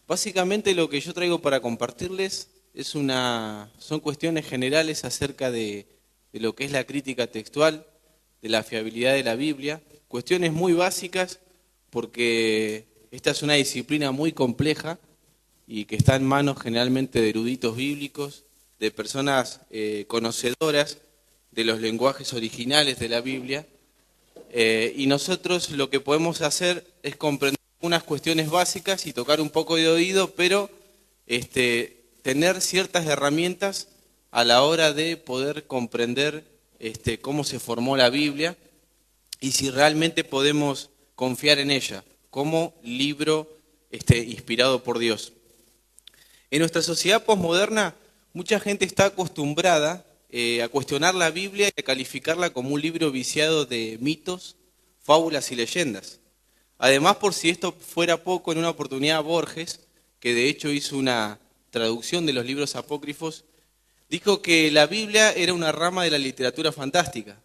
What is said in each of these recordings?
Básicamente lo que yo traigo para compartirles son cuestiones generales acerca de lo que es la crítica textual, de la fiabilidad de la Biblia, cuestiones muy básicas porque esta es una disciplina muy compleja y que está en manos generalmente de eruditos bíblicos, de personas conocedoras de los lenguajes originales de la Biblia, y nosotros lo que podemos hacer es comprender unas cuestiones básicas y tocar un poco de oído, pero tener ciertas herramientas a la hora de poder comprender cómo se formó la Biblia y si realmente podemos confiar en ella como libro inspirado por Dios. En nuestra sociedad posmoderna, mucha gente está acostumbrada a cuestionar la Biblia y a calificarla como un libro viciado de mitos, fábulas y leyendas. Además, por si esto fuera poco, en una oportunidad Borges, que de hecho hizo una traducción de los libros apócrifos, dijo que la Biblia era una rama de la literatura fantástica.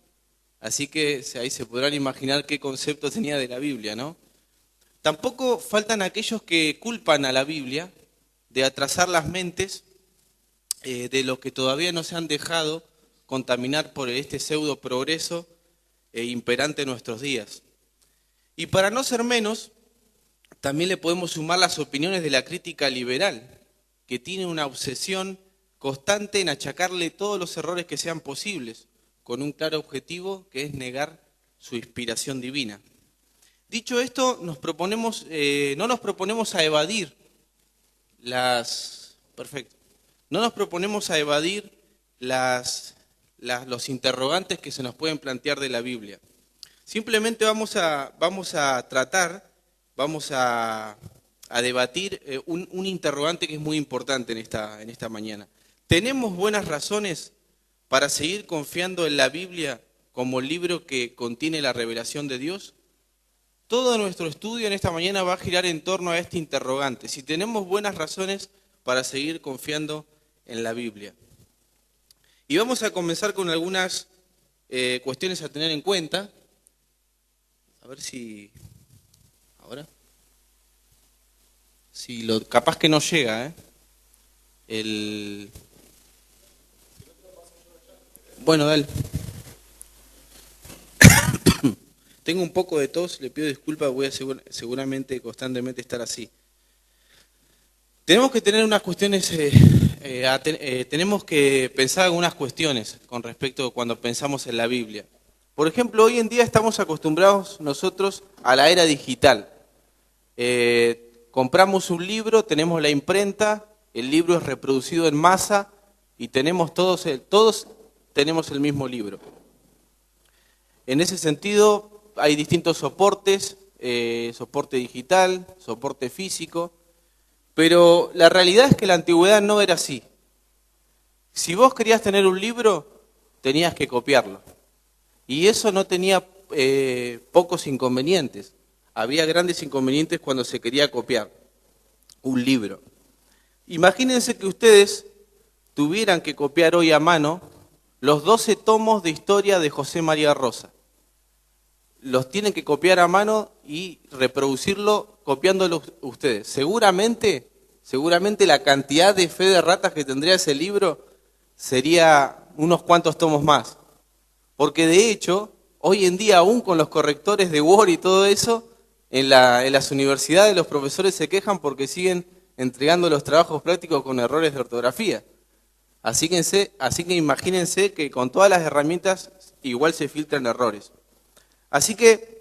Así que ahí se podrán imaginar qué concepto tenía de la Biblia, ¿no? Tampoco faltan aquellos que culpan a la Biblia de atrasar las mentes de los que todavía no se han dejado contaminar por este pseudo progreso imperante en nuestros días. Y para no ser menos, también le podemos sumar las opiniones de la crítica liberal, que tiene una obsesión constante en achacarle todos los errores que sean posibles, con un claro objetivo que es negar su inspiración divina. Dicho esto, no nos proponemos a evadir no nos proponemos a evadir los interrogantes que se nos pueden plantear de la Biblia. Simplemente vamos a debatir un interrogante que es muy importante en esta mañana. ¿Tenemos buenas razones para seguir confiando en la Biblia como el libro que contiene la revelación de Dios? Todo nuestro estudio en esta mañana va a girar en torno a este interrogante, si tenemos buenas razones para seguir confiando en la Biblia. Y vamos a comenzar con algunas cuestiones a tener en cuenta. A ver si... Ahora. Si capaz que no llega, Bueno, dale. Tengo un poco de tos, le pido disculpas, voy a seguramente constantemente estar así. Tenemos que tener unas cuestiones, tenemos que pensar algunas cuestiones con respecto a cuando pensamos en la Biblia. Por ejemplo, hoy en día estamos acostumbrados nosotros a la era digital. Compramos un libro, tenemos la imprenta, el libro es reproducido en masa y todos tenemos el mismo libro. En ese sentido, hay distintos soportes, soporte digital, soporte físico, pero la realidad es que en la antigüedad no era así. Si vos querías tener un libro, tenías que copiarlo. Y eso no tenía pocos inconvenientes. Había grandes inconvenientes cuando se quería copiar un libro. Imagínense que ustedes tuvieran que copiar hoy a mano los 12 tomos de historia de José María Rosa. Los tienen que copiar a mano y reproducirlo copiándolo ustedes. Seguramente la cantidad de fe de ratas que tendría ese libro sería unos cuantos tomos más. Porque de hecho, hoy en día aún con los correctores de Word y todo eso, en las universidades los profesores se quejan porque siguen entregando los trabajos prácticos con errores de ortografía. Así que imagínense que con todas las herramientas igual se filtran errores. Así que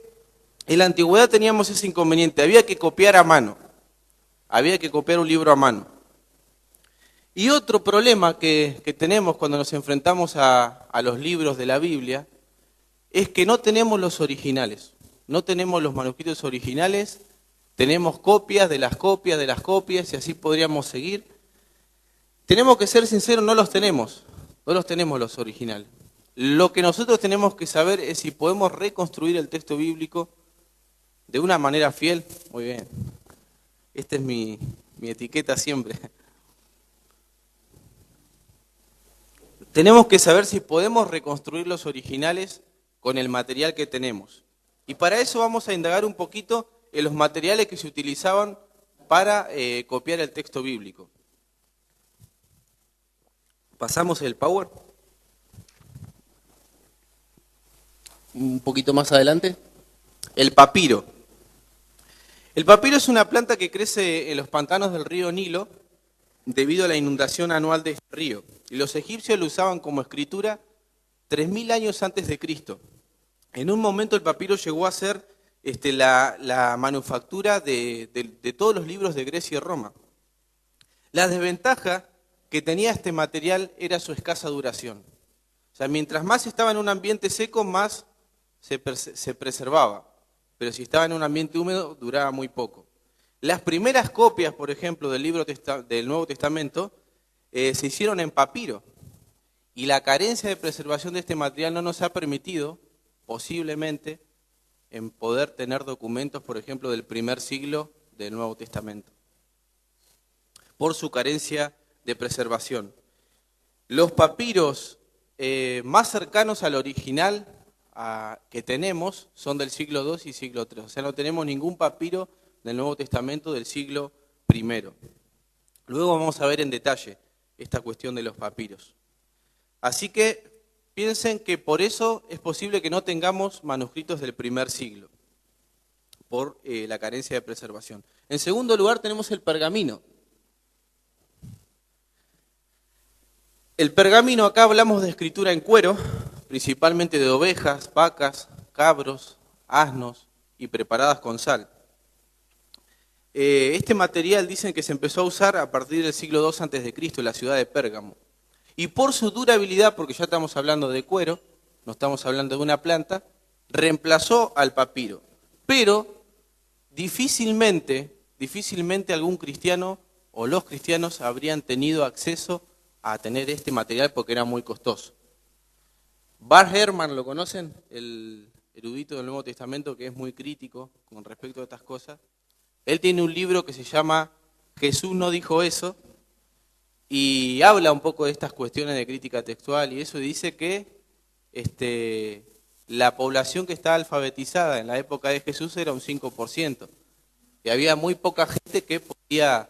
en la antigüedad teníamos ese inconveniente, había que copiar a mano, había que copiar un libro a mano. Y otro problema que tenemos cuando nos enfrentamos a los libros de la Biblia es que no tenemos los originales, no tenemos los manuscritos originales, tenemos copias de las copias de las copias y así podríamos seguir. Tenemos que ser sinceros, no los tenemos los originales. Lo que nosotros tenemos que saber es si podemos reconstruir el texto bíblico de una manera fiel. Muy bien, esta es mi etiqueta siempre. Tenemos que saber si podemos reconstruir los originales con el material que tenemos. Y para eso vamos a indagar un poquito en los materiales que se utilizaban para copiar el texto bíblico. Pasamos el Power. Un poquito más adelante. El papiro. El papiro es una planta que crece en los pantanos del río Nilo debido a la inundación anual de este río. Y los egipcios lo usaban como escritura 3000 años antes de Cristo. En un momento el papiro llegó a ser la manufactura de todos los libros de Grecia y Roma. La desventaja que tenía este material era su escasa duración. O sea, mientras más estaba en un ambiente seco, más se preservaba. Pero si estaba en un ambiente húmedo, duraba muy poco. Las primeras copias, por ejemplo, del Nuevo Testamento, se hicieron en papiro. Y la carencia de preservación de este material no nos ha permitido, posiblemente, en poder tener documentos, por ejemplo, del primer siglo del Nuevo Testamento, por su carencia de preservación. Los papiros más cercanos al original que tenemos son del siglo II y siglo III. O sea, no tenemos ningún papiro del Nuevo Testamento del siglo I. Luego vamos a ver en detalle esta cuestión de los papiros. Así que piensen que por eso es posible que no tengamos manuscritos del primer siglo, por la carencia de preservación. En segundo lugar tenemos el pergamino. El pergamino, acá hablamos de escritura en cuero, principalmente de ovejas, vacas, cabros, asnos y preparadas con sal. Este material dicen que se empezó a usar a partir del siglo II a.C. en la ciudad de Pérgamo. Y por su durabilidad, porque ya estamos hablando de cuero, no estamos hablando de una planta, reemplazó al papiro. Pero difícilmente algún cristiano o los cristianos habrían tenido acceso a tener este material porque era muy costoso. Bart Ehrman, ¿lo conocen? El erudito del Nuevo Testamento que es muy crítico con respecto a estas cosas. Él tiene un libro que se llama Jesús no dijo eso, y habla un poco de estas cuestiones de crítica textual y eso, y dice que la población que estaba alfabetizada en la época de Jesús era un 5%, y había muy poca gente que podía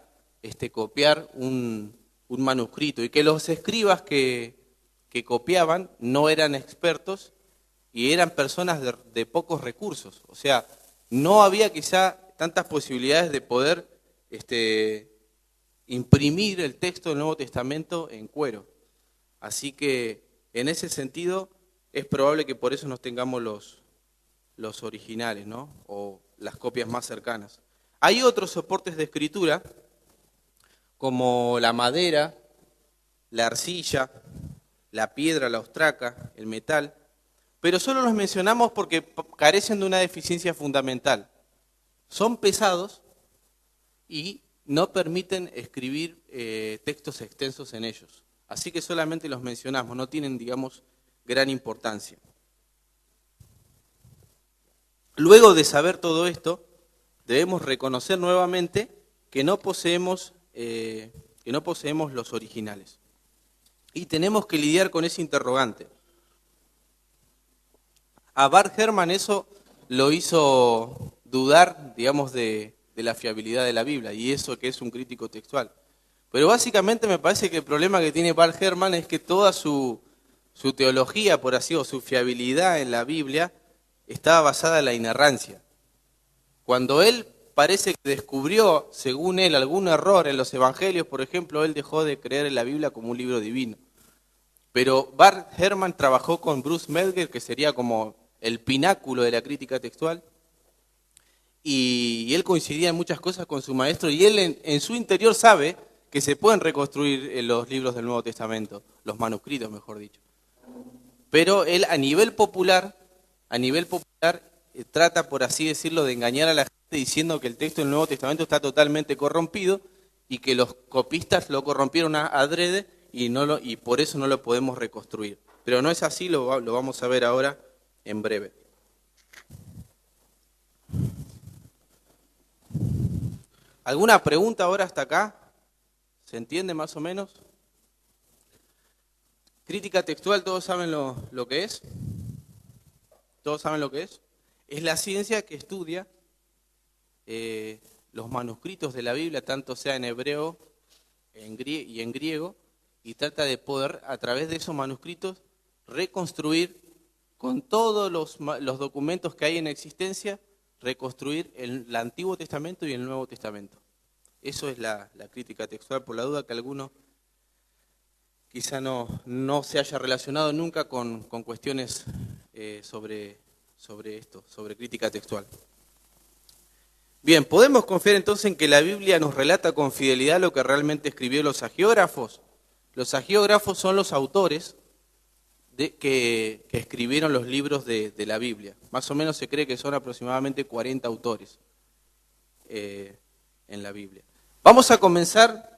copiar un manuscrito, y que los escribas que copiaban no eran expertos y eran personas de pocos recursos. O sea, no había quizá tantas posibilidades de poder imprimir el texto del Nuevo Testamento en cuero. Así que en ese sentido es probable que por eso nos tengamos los originales, ¿no? O las copias más cercanas. Hay otros soportes de escritura como la madera, la arcilla, la piedra, la ostraca, el metal, pero solo los mencionamos porque carecen de una deficiencia fundamental. Son pesados y no permiten escribir textos extensos en ellos. Así que solamente los mencionamos, no tienen, digamos, gran importancia. Luego de saber todo esto, debemos reconocer nuevamente que no poseemos los originales. Y tenemos que lidiar con ese interrogante. A Bart Ehrman eso lo hizo dudar, digamos, de la fiabilidad de la Biblia, y eso que es un crítico textual. Pero básicamente me parece que el problema que tiene Bart Ehrman es que toda su teología, por así, o su fiabilidad en la Biblia, estaba basada en la inerrancia. Cuando él parece que descubrió, según él, algún error en los evangelios, por ejemplo, él dejó de creer en la Biblia como un libro divino. Pero Bart Ehrman trabajó con Bruce Metzger, que sería como el pináculo de la crítica textual, y él coincidía en muchas cosas con su maestro, y él en su interior sabe que se pueden reconstruir los libros del Nuevo Testamento, los manuscritos, mejor dicho. Pero él a nivel popular trata, por así decirlo, de engañar a la gente diciendo que el texto del Nuevo Testamento está totalmente corrompido y que los copistas lo corrompieron adrede y por eso no lo podemos reconstruir. Pero no es así, lo vamos a ver ahora en breve. ¿Alguna pregunta ahora hasta acá? ¿Se entiende más o menos? Crítica textual, ¿todos saben lo que es? ¿Todos saben lo que es? Es la ciencia que estudia los manuscritos de la Biblia, tanto sea en hebreo y en griego, y trata de poder, a través de esos manuscritos, reconstruir con todos los documentos que hay en existencia, reconstruir el Antiguo Testamento y el Nuevo Testamento. Eso es la crítica textual, por la duda que alguno quizá no se haya relacionado nunca con cuestiones sobre esto, sobre crítica textual. Bien, ¿podemos confiar entonces en que la Biblia nos relata con fidelidad lo que realmente escribió los agiógrafos? Los agiógrafos son los autores que escribieron los libros de la Biblia. Más o menos se cree que son aproximadamente 40 autores en la Biblia. Vamos a comenzar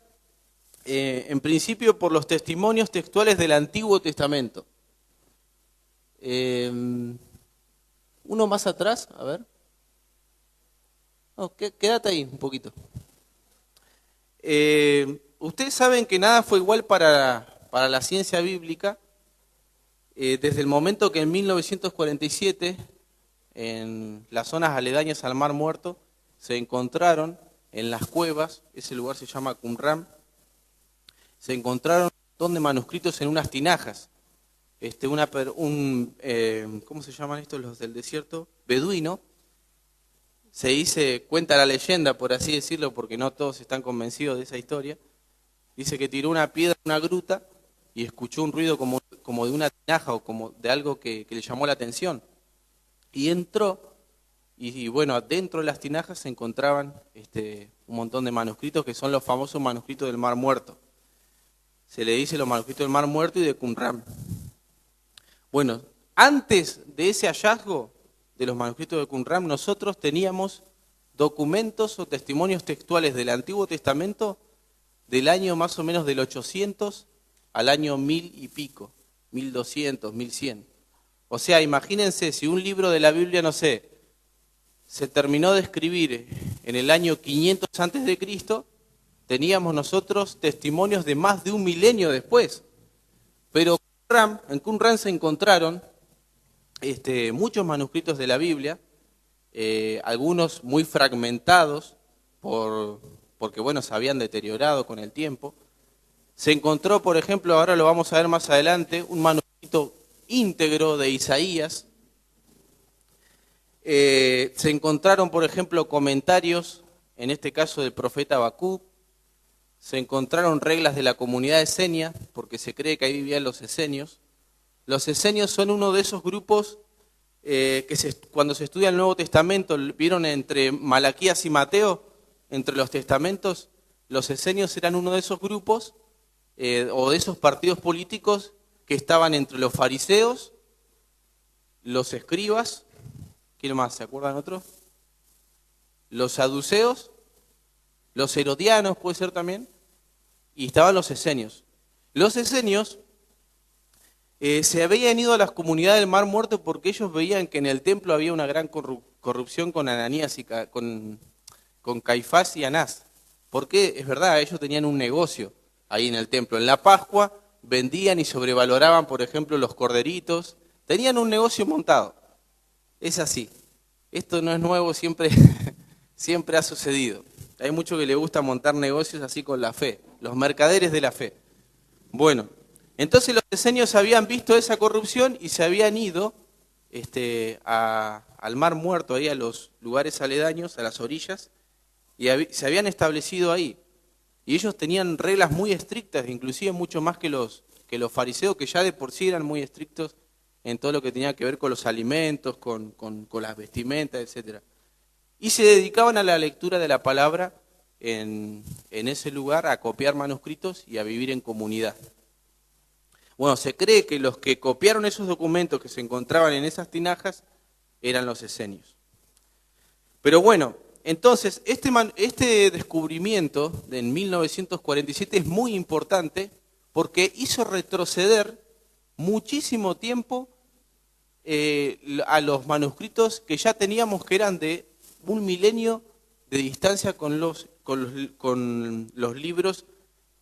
en principio por los testimonios textuales del Antiguo Testamento. Uno más atrás, a ver. No, quédate ahí un poquito. Ustedes saben que nada fue igual para la ciencia bíblica desde el momento que en 1947, en las zonas aledañas al Mar Muerto, se encontraron en las cuevas, ese lugar se llama Qumran, se encontraron un montón de manuscritos en unas tinajas. ¿Cómo se llaman estos los del desierto? Beduino. Cuenta la leyenda, por así decirlo, porque no todos están convencidos de esa historia. Dice que tiró una piedra en una gruta y escuchó un ruido como de una tinaja o como de algo que le llamó la atención. Y entró, y bueno, dentro de las tinajas se encontraban un montón de manuscritos que son los famosos manuscritos del Mar Muerto. Se le dice los manuscritos del Mar Muerto y de Qumran. Bueno, antes de ese hallazgo de los manuscritos de Qumran, nosotros teníamos documentos o testimonios textuales del Antiguo Testamento del año más o menos del 800 al año 1000 y pico, 1200, 1100. O sea, imagínense, si un libro de la Biblia, no sé, se terminó de escribir en el año 500 antes de Cristo, teníamos nosotros testimonios de más de un milenio después. Pero en Qumran se encontraron muchos manuscritos de la Biblia, algunos muy fragmentados porque bueno, se habían deteriorado con el tiempo. Se encontró, por ejemplo, ahora lo vamos a ver más adelante, un manuscrito íntegro de Isaías. Se encontraron, por ejemplo, comentarios, en este caso del profeta Habacuc. Se encontraron reglas de la comunidad esenia, porque se cree que ahí vivían los esenios. Los esenios son uno de esos grupos cuando se estudia el Nuevo Testamento, vieron entre Malaquías y Mateo, entre los testamentos, los esenios eran uno de esos grupos o de esos partidos políticos que estaban entre los fariseos, los escribas, ¿quién más? ¿Se acuerdan otros? Los saduceos, los herodianos puede ser también, y estaban los esenios. Los esenios se habían ido a las comunidades del Mar Muerto porque ellos veían que en el templo había una gran corrupción con Ananías y con Caifás y Anás. Porque es verdad, ellos tenían un negocio ahí en el templo. En la Pascua vendían y sobrevaloraban, por ejemplo, los corderitos. Tenían un negocio montado. Es así. Esto no es nuevo, siempre ha sucedido. Hay muchos que les gusta montar negocios así con la fe. Los mercaderes de la fe. Bueno, entonces los esenios habían visto esa corrupción y se habían ido al Mar Muerto, ahí a los lugares aledaños, a las orillas, y se habían establecido ahí. Y ellos tenían reglas muy estrictas, inclusive mucho más que los fariseos, que ya de por sí eran muy estrictos en todo lo que tenía que ver con los alimentos, con las vestimentas, etc. Y se dedicaban a la lectura de la palabra en ese lugar, a copiar manuscritos y a vivir en comunidad. Bueno, se cree que los que copiaron esos documentos que se encontraban en esas tinajas eran los esenios. Pero bueno, entonces este descubrimiento en 1947 es muy importante porque hizo retroceder muchísimo tiempo a los manuscritos que ya teníamos, que eran de un milenio de distancia con los libros,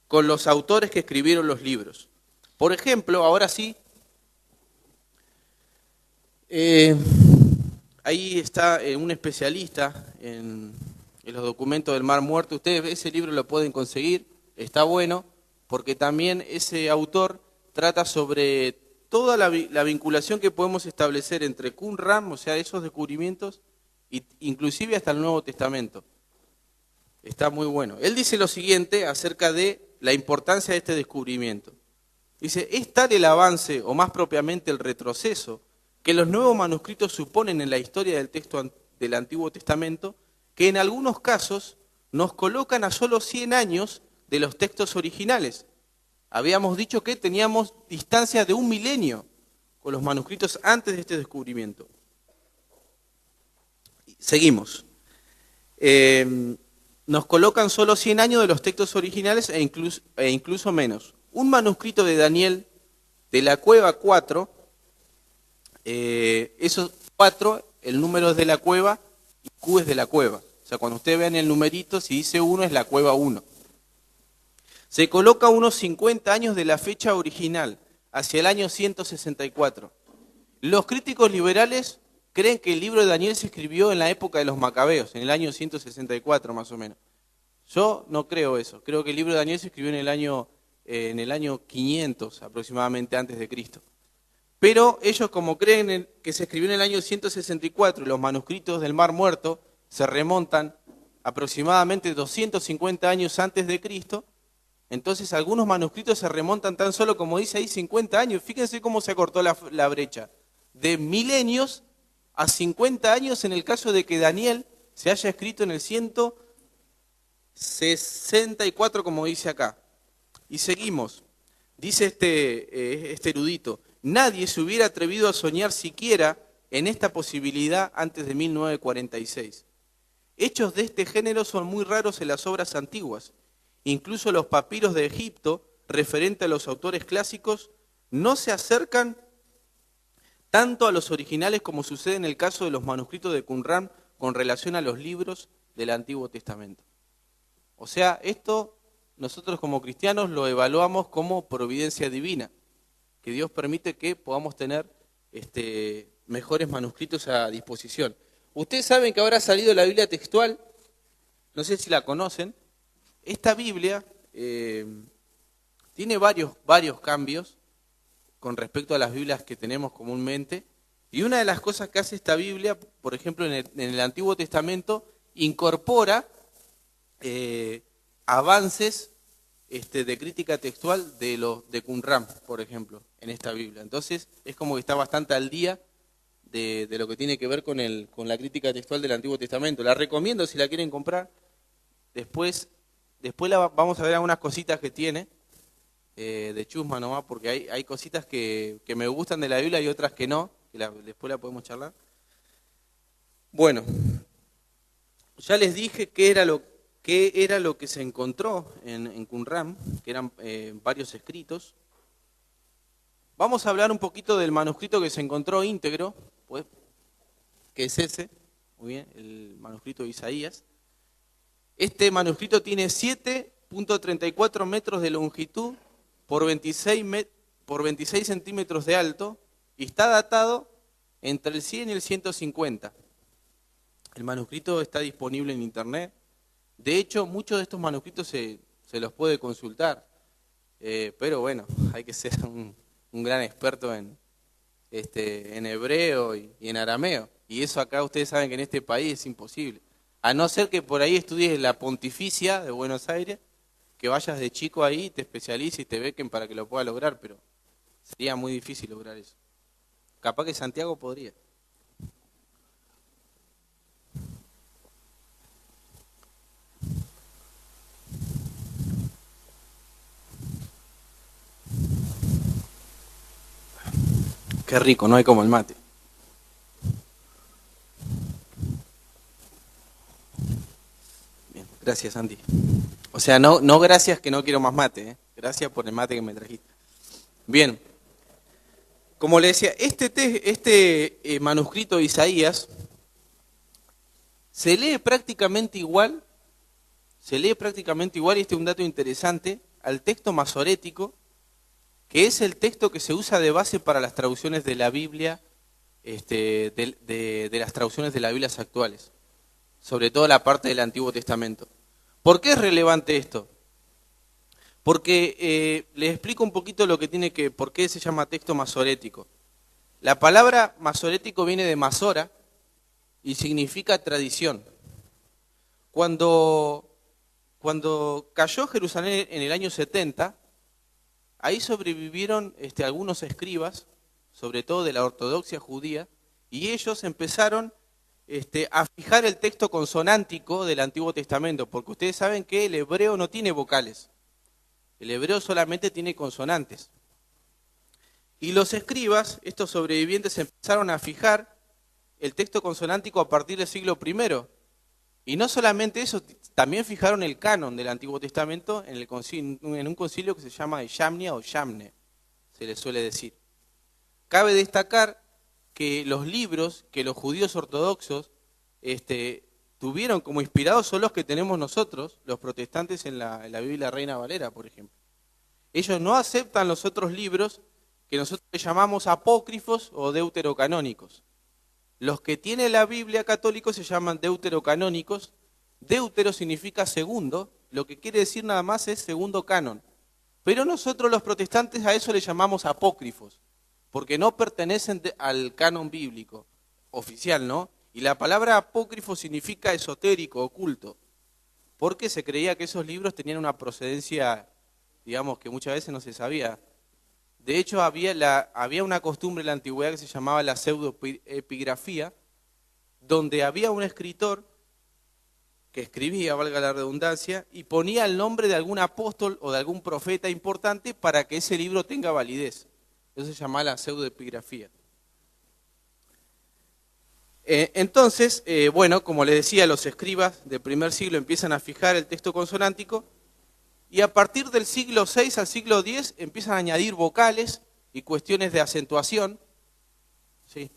con los autores que escribieron los libros. Por ejemplo, ahora sí, ahí está un especialista en en los documentos del Mar Muerto. Ustedes ese libro lo pueden conseguir, está bueno, porque también ese autor trata sobre toda la vinculación que podemos establecer entre Qumran, o sea, esos descubrimientos, inclusive hasta el Nuevo Testamento. Está muy bueno. Él dice lo siguiente acerca de la importancia de este descubrimiento. Dice, es tal el avance, o más propiamente el retroceso, que los nuevos manuscritos suponen en la historia del texto del Antiguo Testamento, que en algunos casos nos colocan a solo 100 años de los textos originales. Habíamos dicho que teníamos distancia de 1 milenio con los manuscritos antes de este descubrimiento. Seguimos. Nos colocan solo 100 años de los textos originales e incluso menos. Un manuscrito de Daniel de la cueva 4, esos 4, el número es de la cueva y Q es de la cueva. O sea, cuando ustedes vean el numerito, si dice 1 es la cueva 1. Se coloca unos 50 años de la fecha original, hacia el año 164. Los críticos liberales creen que el libro de Daniel se escribió en la época de los Macabeos, en el año 164 más o menos. Yo no creo eso. Creo que el libro de Daniel se escribió en el año 500 aproximadamente antes de Cristo. Pero ellos, como creen que se escribió en el año 164 y los manuscritos del Mar Muerto se remontan aproximadamente 250 años antes de Cristo, entonces algunos manuscritos se remontan tan solo, como dice ahí, 50 años. Fíjense cómo se acortó la brecha. De milenios a 50 años en el caso de que Daniel se haya escrito en el 164, como dice acá. Y seguimos. Dice este erudito, nadie se hubiera atrevido a soñar siquiera en esta posibilidad antes de 1946. Hechos de este género son muy raros en las obras antiguas. Incluso los papiros de Egipto, referente a los autores clásicos, no se acercan tanto a los originales como sucede en el caso de los manuscritos de Qumran con relación a los libros del Antiguo Testamento. O sea, esto nosotros como cristianos lo evaluamos como providencia divina, que Dios permite que podamos tener mejores manuscritos a disposición. Ustedes saben que ahora ha salido la Biblia textual, no sé si la conocen. Esta Biblia tiene varios cambios con respecto a las Biblias que tenemos comúnmente. Y una de las cosas que hace esta Biblia, por ejemplo, en el Antiguo Testamento, incorpora avances de crítica textual de Qumran, por ejemplo, en esta Biblia. Entonces, es como que está bastante al día de lo que tiene que ver con la crítica textual del Antiguo Testamento. La recomiendo si la quieren comprar. Después vamos a ver algunas cositas que tiene, de chusma nomás, porque hay cositas que me gustan de la Biblia y otras que no, que después la podemos charlar. Bueno, ya les dije qué era lo que se encontró en Qumran, que eran varios escritos. Vamos a hablar un poquito del manuscrito que se encontró íntegro, pues, que es ese, muy bien, el manuscrito de Isaías. Este manuscrito tiene 7.34 metros de longitud por 26 centímetros de alto y está datado entre el 100 y el 150. El manuscrito está disponible en internet. De hecho, muchos de estos manuscritos se los puede consultar, pero bueno, hay que ser un gran experto en hebreo y en arameo. Y eso acá ustedes saben que en este país es imposible. A no ser que por ahí estudies la Pontificia de Buenos Aires, que vayas de chico ahí, te especialices y te bequen para que lo puedas lograr, pero sería muy difícil lograr eso. Capaz que Santiago podría. Qué rico, no hay como el mate. Bien, gracias, Santi. O sea, no gracias que no quiero más mate, ¿eh? Gracias por el mate que me trajiste. Bien, como le decía, este manuscrito de Isaías se lee prácticamente igual, y este es un dato interesante, al texto masorético, que es el texto que se usa de base para las traducciones de la Biblia, de las traducciones de las Biblias actuales. O sobre todo la parte del Antiguo Testamento. ¿Por qué es relevante esto? Porque les explico un poquito por qué se llama texto masorético. La palabra masorético viene de masora y significa tradición. Cuando cayó Jerusalén en el año 70, ahí sobrevivieron algunos escribas, sobre todo de la ortodoxia judía, y ellos empezaron a fijar el texto consonántico del Antiguo Testamento, porque ustedes saben que el hebreo no tiene vocales, el hebreo solamente tiene consonantes. Y los escribas, estos sobrevivientes, empezaron a fijar el texto consonántico a partir del siglo I. Y no solamente eso, también fijaron el canon del Antiguo Testamento en un concilio que se llama Yamnia o Yamne, se le suele decir. Cabe destacar que los libros que los judíos ortodoxos tuvieron como inspirados son los que tenemos nosotros, los protestantes, en la Biblia Reina Valera, por ejemplo. Ellos no aceptan los otros libros que nosotros le llamamos apócrifos o deuterocanónicos. Los que tiene la Biblia católica se llaman deuterocanónicos. Deutero significa segundo, lo que quiere decir nada más es segundo canon. Pero nosotros los protestantes a eso le llamamos apócrifos, porque no pertenecen al canon bíblico oficial, ¿no? Y la palabra apócrifo significa esotérico, oculto, porque se creía que esos libros tenían una procedencia, digamos, que muchas veces no se sabía. De hecho, había una costumbre en la antigüedad que se llamaba la pseudoepigrafía, donde había un escritor que escribía, valga la redundancia, y ponía el nombre de algún apóstol o de algún profeta importante para que ese libro tenga validez. Eso se llama la pseudoepigrafía. Entonces, bueno, como les decía, los escribas del primer siglo empiezan a fijar el texto consonántico, y a partir del siglo VI al siglo X empiezan a añadir vocales y cuestiones de acentuación. Sí.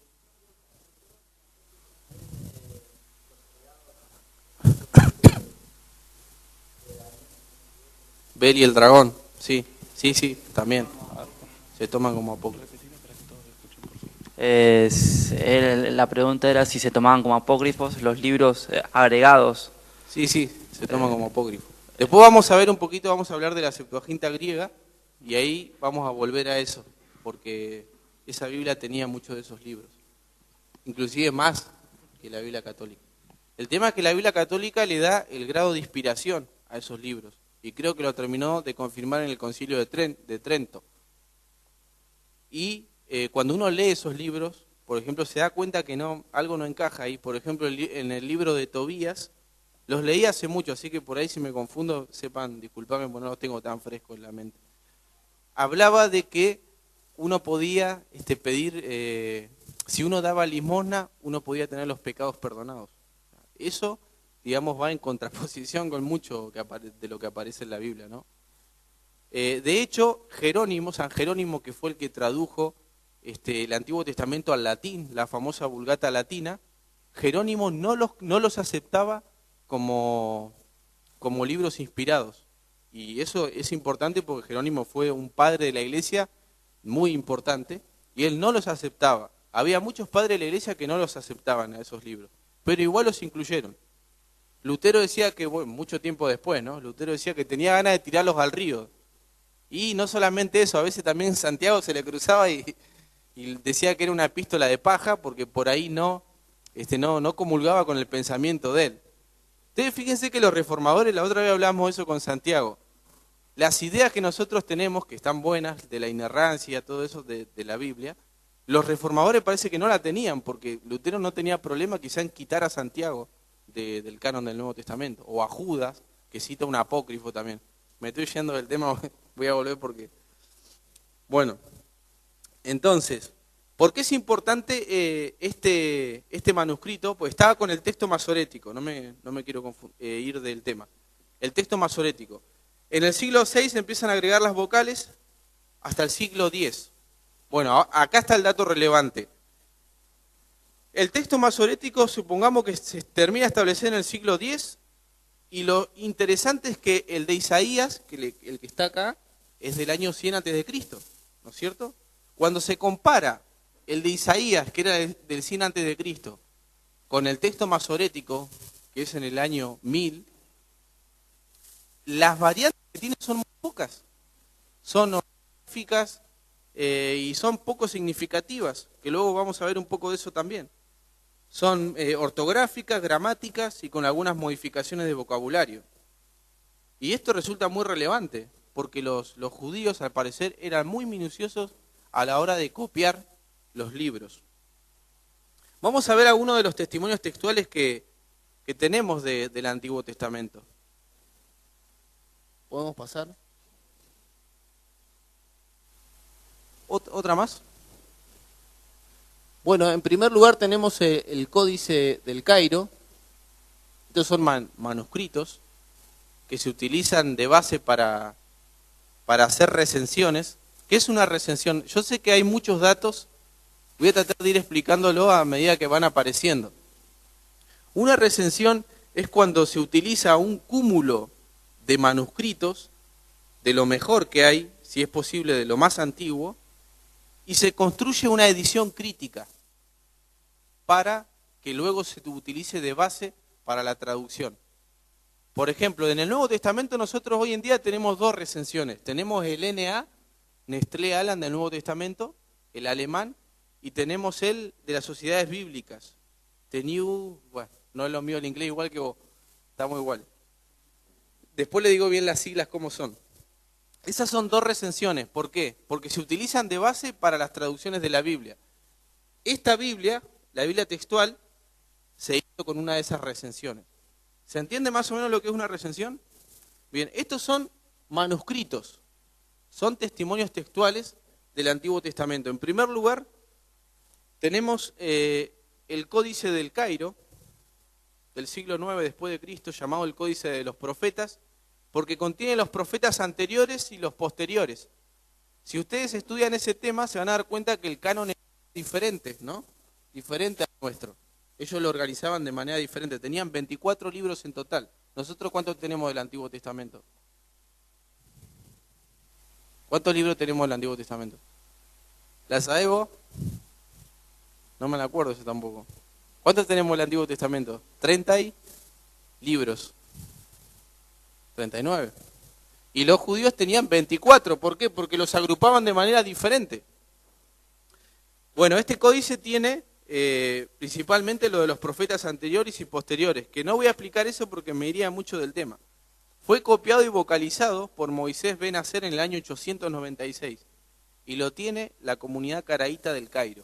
Bel y el dragón, sí, también. Se toman como apócrifos. La pregunta era si se tomaban como apócrifos los libros agregados. Sí, se toman como apócrifos. Después vamos a ver un poquito, vamos a hablar de la Septuaginta griega y ahí vamos a volver a eso, porque esa Biblia tenía muchos de esos libros, inclusive más que la Biblia católica. El tema es que la Biblia católica le da el grado de inspiración a esos libros y creo que lo terminó de confirmar en el Concilio de Trento. Y cuando uno lee esos libros, por ejemplo, se da cuenta que algo no encaja ahí. Por ejemplo, en el libro de Tobías, los leí hace mucho, así que por ahí si me confundo, sepan, disculpame, porque no los tengo tan frescos en la mente. Hablaba de que uno podía pedir, si uno daba limosna, uno podía tener los pecados perdonados. Eso, digamos, va en contraposición con mucho de lo que aparece en la Biblia, ¿no? De hecho, San Jerónimo, que fue el que tradujo el Antiguo Testamento al latín, la famosa Vulgata latina, Jerónimo no los aceptaba como libros inspirados. Y eso es importante porque Jerónimo fue un padre de la iglesia muy importante y él no los aceptaba. Había muchos padres de la iglesia que no los aceptaban a esos libros, pero igual los incluyeron. Lutero decía que, bueno, mucho tiempo después, ¿no? Lutero decía que tenía ganas de tirarlos al río. Y no solamente eso, a veces también Santiago se le cruzaba y decía que era una epístola de paja porque por ahí no comulgaba con el pensamiento de él. Entonces fíjense que los reformadores, la otra vez hablamos de eso con Santiago, las ideas que nosotros tenemos, que están buenas, de la inerrancia, todo eso de la Biblia, los reformadores parece que no la tenían, porque Lutero no tenía problema quizá en quitar a Santiago del canon del Nuevo Testamento, o a Judas, que cita un apócrifo también. Me estoy yendo del tema, voy a volver porque... Bueno, entonces, ¿por qué es importante este manuscrito? Pues estaba con el texto masorético, no me quiero ir del tema. El texto masorético. En el siglo VI empiezan a agregar las vocales hasta el siglo X. Bueno, acá está el dato relevante. El texto masorético, supongamos que se termina de establecer en el siglo X, y lo interesante es que el de Isaías, el que está acá, es del año 100 a.C., ¿no es cierto? Cuando se compara el de Isaías, que era del 100 a.C., con el texto masorético, que es en el año 1000, las variantes que tiene son muy pocas. Son ortográficas y son poco significativas, que luego vamos a ver un poco de eso también. Son ortográficas, gramáticas y con algunas modificaciones de vocabulario. Y esto resulta muy relevante, porque los judíos al parecer eran muy minuciosos a la hora de copiar los libros. Vamos a ver algunos de los testimonios textuales que tenemos del Antiguo Testamento. ¿Podemos pasar? ¿Otra más? Bueno, en primer lugar tenemos el Códice del Cairo. Estos son manuscritos que se utilizan de base para hacer recensiones. ¿Qué es una recensión? Yo sé que hay muchos datos, voy a tratar de ir explicándolo a medida que van apareciendo. Una recensión es cuando se utiliza un cúmulo de manuscritos, de lo mejor que hay, si es posible de lo más antiguo, y se construye una edición crítica para que luego se utilice de base para la traducción. Por ejemplo, en el Nuevo Testamento nosotros hoy en día tenemos dos recensiones. Tenemos el NA, Nestlé Aland del Nuevo Testamento, el alemán, y tenemos el de las sociedades bíblicas. The New, bueno, no es lo mío el inglés igual que vos, estamos igual. Después le digo bien las siglas cómo son. Esas son dos recensiones. ¿Por qué? Porque se utilizan de base para las traducciones de la Biblia. Esta Biblia, la Biblia textual, se hizo con una de esas recensiones. ¿Se entiende más o menos lo que es una recensión? Bien, estos son manuscritos, son testimonios textuales del Antiguo Testamento. En primer lugar, tenemos el Códice del Cairo, del siglo IX después de Cristo, llamado el Códice de los Profetas, porque contiene los profetas anteriores y los posteriores. Si ustedes estudian ese tema, se van a dar cuenta que el canon es diferente, ¿no? Diferente al nuestro. Ellos lo organizaban de manera diferente. Tenían 24 libros en total. ¿Nosotros cuántos tenemos del Antiguo Testamento? ¿Cuántos libros tenemos del Antiguo Testamento? ¿La sabés vos? No me la acuerdo yo tampoco. ¿Cuántos tenemos del Antiguo Testamento? 30 libros. 39. Y los judíos tenían 24. ¿Por qué? Porque los agrupaban de manera diferente. Bueno, este códice tiene principalmente lo de los profetas anteriores y posteriores, que no voy a explicar eso porque me iría mucho del tema. Fue copiado y vocalizado por Moisés Ben Aser en el año 896 y lo tiene la comunidad caraíta del Cairo.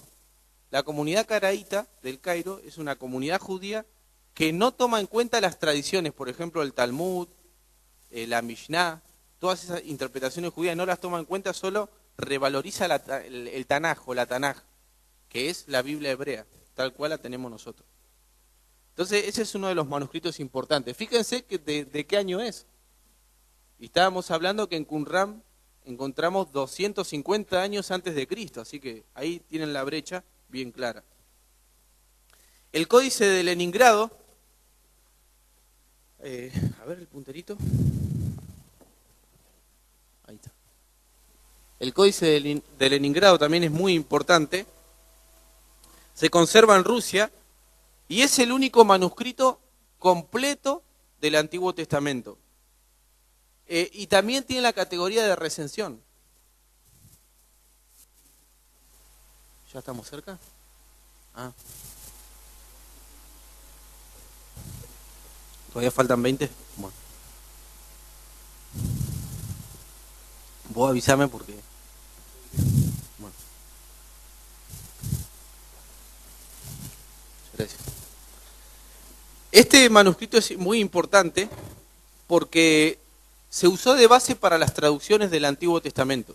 La comunidad caraíta del Cairo es una comunidad judía que no toma en cuenta las tradiciones, por ejemplo el Talmud, la Mishnah, todas esas interpretaciones judías no las toma en cuenta, solo revaloriza el Tanaj o la Tanaj, que es la Biblia hebrea, tal cual la tenemos nosotros. Entonces ese es uno de los manuscritos importantes. Fíjense que de qué año es. Y estábamos hablando que en Qumran encontramos 250 años antes de Cristo, así que ahí tienen la brecha bien clara. El Códice de Leningrado, a ver el punterito. Ahí está. El Códice de Leningrado también es muy importante. Se conserva en Rusia y es el único manuscrito completo del Antiguo Testamento. Y también tiene la categoría de recensión. ¿Ya estamos cerca? Ah. ¿Todavía faltan 20? Bueno. Vos avísame porque... Bueno. Gracias. Este manuscrito es muy importante porque se usó de base para las traducciones del Antiguo Testamento.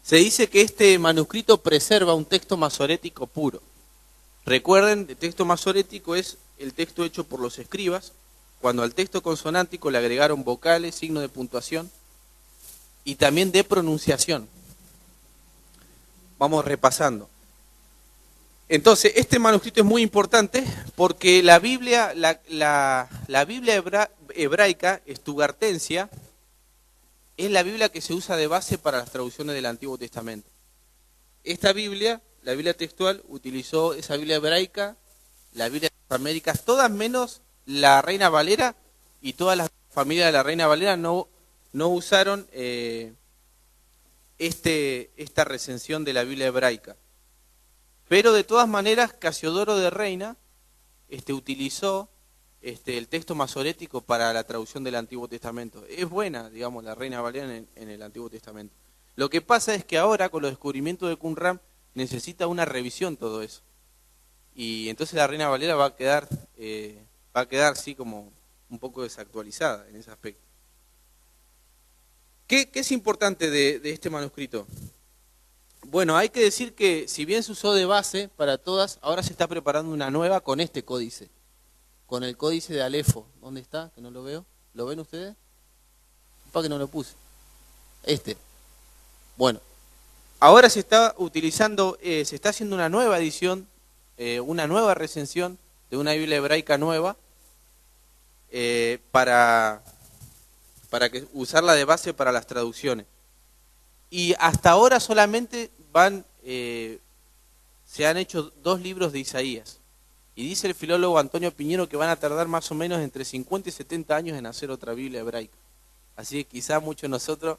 Se dice que este manuscrito preserva un texto masorético puro. Recuerden, el texto masorético es el texto hecho por los escribas, cuando al texto consonántico le agregaron vocales, signos de puntuación y también de pronunciación. Vamos repasando. Entonces, este manuscrito es muy importante porque la Biblia, la Biblia hebraica, estugartensia, es la Biblia que se usa de base para las traducciones del Antiguo Testamento. Esta Biblia, la Biblia textual, utilizó esa Biblia hebraica, la Biblia Américas, todas menos la Reina Valera, y todas las familias de la Reina Valera no usaron esta recensión de la Biblia hebraica. Pero de todas maneras, Casiodoro de Reina utilizó el texto masorético para la traducción del Antiguo Testamento. Es buena, digamos, la Reina Valera en el Antiguo Testamento. Lo que pasa es que ahora, con los descubrimientos de Qumran, necesita una revisión todo eso. Y entonces la Reina Valera va a quedar sí como un poco desactualizada en ese aspecto. ¿Qué es importante de este manuscrito? Bueno, hay que decir que si bien se usó de base para todas, ahora se está preparando una nueva con este códice, con el códice de Alefo. ¿Dónde está? Que no lo veo. ¿Lo ven ustedes? ¿Para que no lo puse? Bueno, ahora se está utilizando, se está haciendo una nueva edición, una nueva recensión de una Biblia hebraica nueva para usarla de base para las traducciones. Y hasta ahora solamente se han hecho 2 libros de Isaías. Y dice el filólogo Antonio Piñero que van a tardar más o menos entre 50 y 70 años en hacer otra Biblia hebraica. Así que quizá muchos de nosotros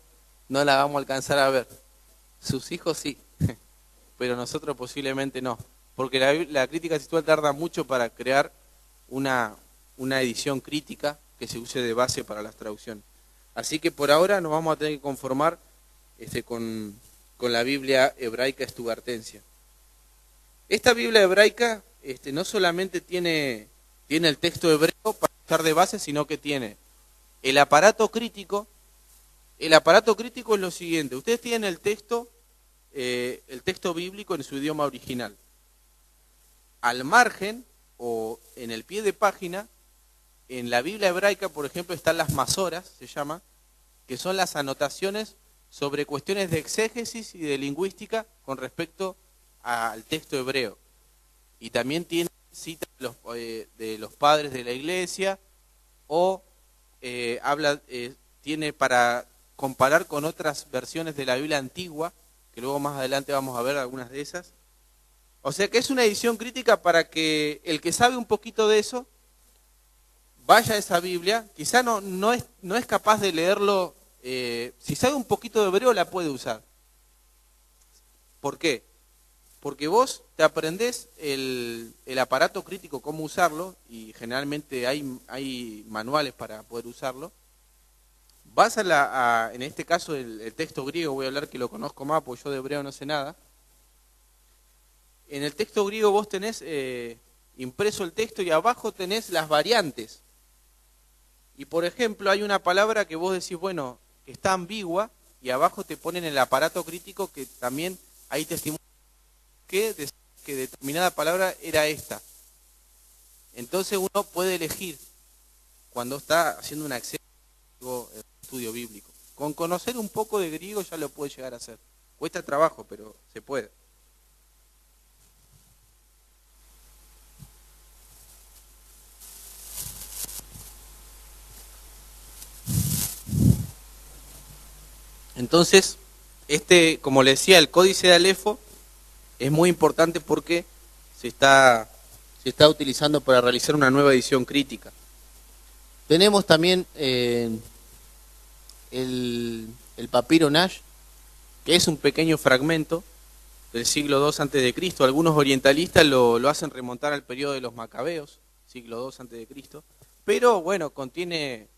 no la vamos a alcanzar a ver. Sus hijos sí, pero nosotros posiblemente no. Porque la crítica textual tarda mucho para crear una edición crítica que se use de base para las traducciones. Así que por ahora nos vamos a tener que conformar con la Biblia hebraica estugartensia. Esta Biblia hebraica no solamente tiene el texto hebreo para usar de base, sino que tiene el aparato crítico. El aparato crítico es lo siguiente: ustedes tienen el texto bíblico en su idioma original. Al margen o en el pie de página, en la Biblia hebraica, por ejemplo, están las masoras, se llama, que son las anotaciones sobre cuestiones de exégesis y de lingüística con respecto al texto hebreo. Y también tiene citas de los padres de la iglesia, o tiene para comparar con otras versiones de la Biblia antigua, que luego más adelante vamos a ver algunas de esas. O sea que es una edición crítica para que el que sabe un poquito de eso vaya a esa Biblia. Quizá no es capaz de leerlo, si sabe un poquito de hebreo la puede usar. ¿Por qué? Porque vos te aprendés el aparato crítico, cómo usarlo, y generalmente hay manuales para poder usarlo. Vas en este caso el texto griego, voy a hablar que lo conozco más porque yo de hebreo no sé nada. En el texto griego vos tenés impreso el texto y abajo tenés las variantes. Y por ejemplo hay una palabra que vos decís, bueno, que está ambigua, y abajo te ponen el aparato crítico que también hay testimonio que determinada palabra era esta. Entonces uno puede elegir cuando está haciendo un estudio bíblico. Con conocer un poco de griego ya lo puede llegar a hacer. Cuesta trabajo, pero se puede. Entonces, como le decía, el códice de Alefo es muy importante porque se está utilizando para realizar una nueva edición crítica. Tenemos también el papiro Nash, que es un pequeño fragmento del siglo II a.C. Algunos orientalistas lo hacen remontar al periodo de los Macabeos, siglo II a.C. Pero bueno, contiene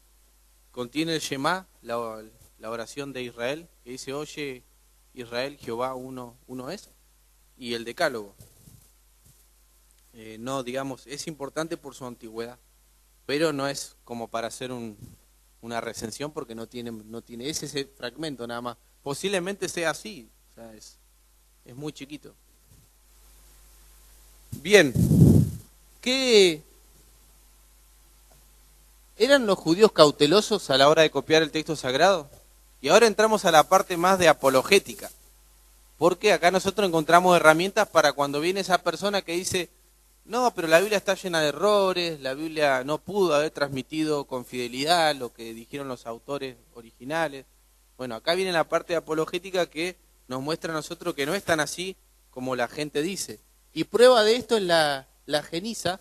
el Shema, la oración de Israel, que dice: oye Israel, Jehová uno es, y el decálogo. No, digamos, es importante por su antigüedad, pero no es como para hacer una recensión, porque no tiene ese fragmento nada más. Posiblemente sea así, o sea, es muy chiquito. Bien, ¿qué eran los judíos cautelosos a la hora de copiar el texto sagrado? Y ahora entramos a la parte más de apologética, porque acá nosotros encontramos herramientas para cuando viene esa persona que dice: no, pero la Biblia está llena de errores, la Biblia no pudo haber transmitido con fidelidad lo que dijeron los autores originales. Bueno, acá viene la parte apologética que nos muestra a nosotros que no es tan así como la gente dice. Y prueba de esto es la geniza,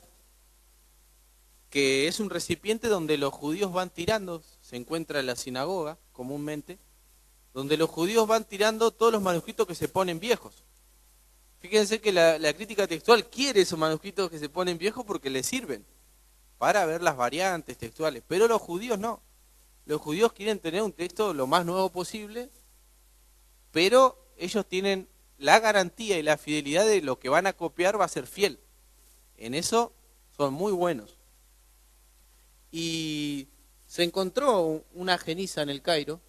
que es un recipiente donde los judíos van tirando, se encuentra en la sinagoga comúnmente, donde los judíos van tirando todos los manuscritos que se ponen viejos. Fíjense que la crítica textual quiere esos manuscritos que se ponen viejos porque les sirven para ver las variantes textuales, pero los judíos no. Los judíos quieren tener un texto lo más nuevo posible, pero ellos tienen la garantía y la fidelidad de lo que van a copiar va a ser fiel. En eso son muy buenos. Y se encontró una geniza en el Cairo,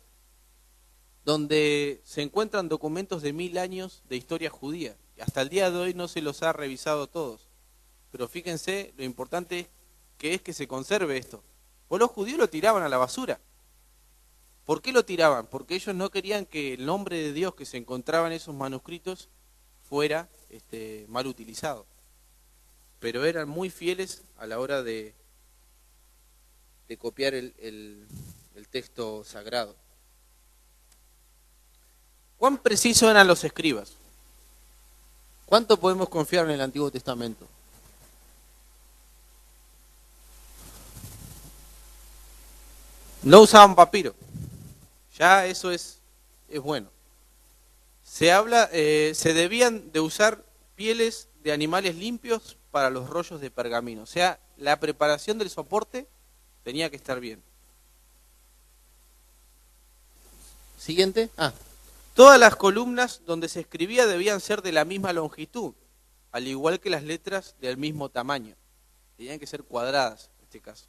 donde se encuentran documentos de 1000 años de historia judía. Hasta el día de hoy no se los ha revisado todos. Pero fíjense lo importante que es que se conserve esto. Pues los judíos lo tiraban a la basura. ¿Por qué lo tiraban? Porque ellos no querían que el nombre de Dios que se encontraba en esos manuscritos fuera mal utilizado. Pero eran muy fieles a la hora de copiar el texto sagrado. ¿Cuán precisos eran los escribas? ¿Cuánto podemos confiar en el Antiguo Testamento? No usaban papiro. Ya eso es bueno. Se debían de usar pieles de animales limpios para los rollos de pergamino. O sea, la preparación del soporte tenía que estar bien. Siguiente. Todas las columnas donde se escribía debían ser de la misma longitud, al igual que las letras del mismo tamaño. Tenían que ser cuadradas en este caso.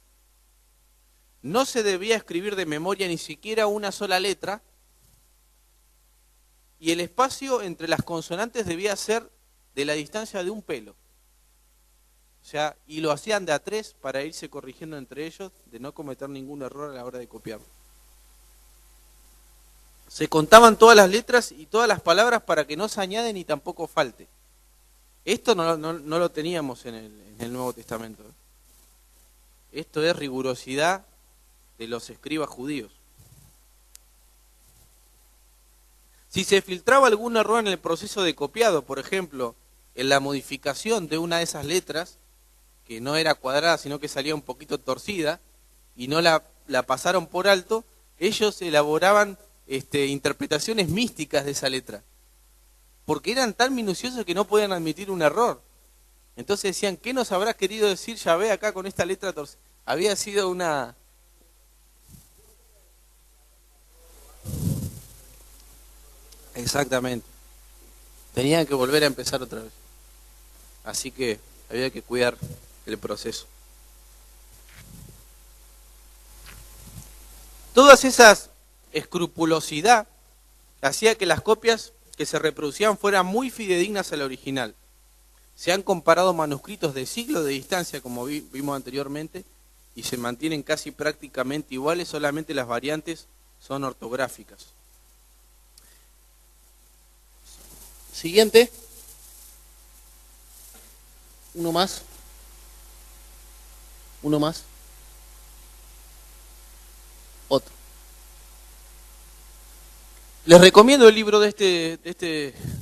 No se debía escribir de memoria ni siquiera una sola letra, y el espacio entre las consonantes debía ser de la distancia de un pelo. O sea, y lo hacían de a 3 para irse corrigiendo entre ellos, de no cometer ningún error a la hora de copiarlo. Se contaban todas las letras y todas las palabras para que no se añade ni tampoco falte. Esto no lo teníamos en el Nuevo Testamento. Esto es rigurosidad de los escribas judíos. Si se filtraba algún error en el proceso de copiado, por ejemplo, en la modificación de una de esas letras, que no era cuadrada, sino que salía un poquito torcida, y no la pasaron por alto, ellos elaboraban interpretaciones místicas de esa letra, porque eran tan minuciosos que no podían admitir un error. Entonces decían, ¿qué nos habrá querido decir Yahvé acá con esta letra torcida? Había sido una... Exactamente. Tenían que volver a empezar otra vez. Así que había que cuidar el proceso. Todas esas escrupulosidad hacía que las copias que se reproducían fueran muy fidedignas al original. Se han comparado manuscritos de siglos de distancia, como vimos anteriormente, y se mantienen casi prácticamente iguales, solamente las variantes son ortográficas. Siguiente. Uno más. Otro. Les recomiendo el libro de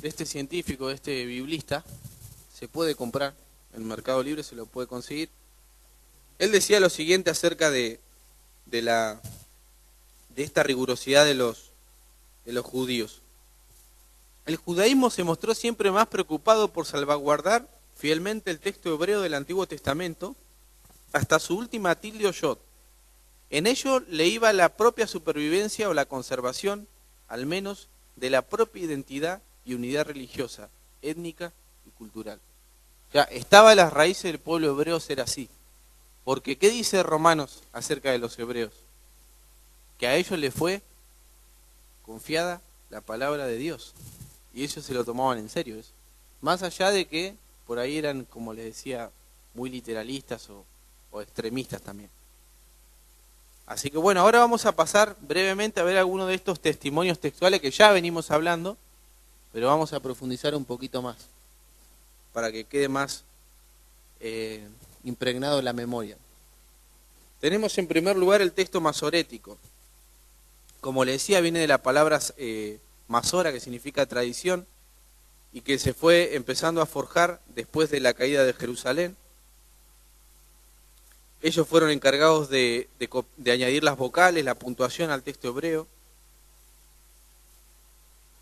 este científico, de este biblista. Se puede comprar en el Mercado Libre, se lo puede conseguir. Él decía lo siguiente acerca de esta rigurosidad de los judíos. El judaísmo se mostró siempre más preocupado por salvaguardar fielmente el texto hebreo del Antiguo Testamento hasta su última tilde o yod. En ello le iba la propia supervivencia o la conservación, al menos, de la propia identidad y unidad religiosa, étnica y cultural. Ya estaba en las raíces del pueblo hebreo ser así. Porque ¿qué dice Romanos acerca de los hebreos? Que a ellos les fue confiada la palabra de Dios. Y ellos se lo tomaban en serio eso. Más allá de que por ahí eran, como les decía, muy literalistas o extremistas también. Así que bueno, ahora vamos a pasar brevemente a ver algunos de estos testimonios textuales que ya venimos hablando, pero vamos a profundizar un poquito más, para que quede más impregnado en la memoria. Tenemos en primer lugar el texto masorético. Como le decía, viene de la palabra masora, que significa tradición, y que se fue empezando a forjar después de la caída de Jerusalén. Ellos fueron encargados de añadir las vocales, la puntuación al texto hebreo.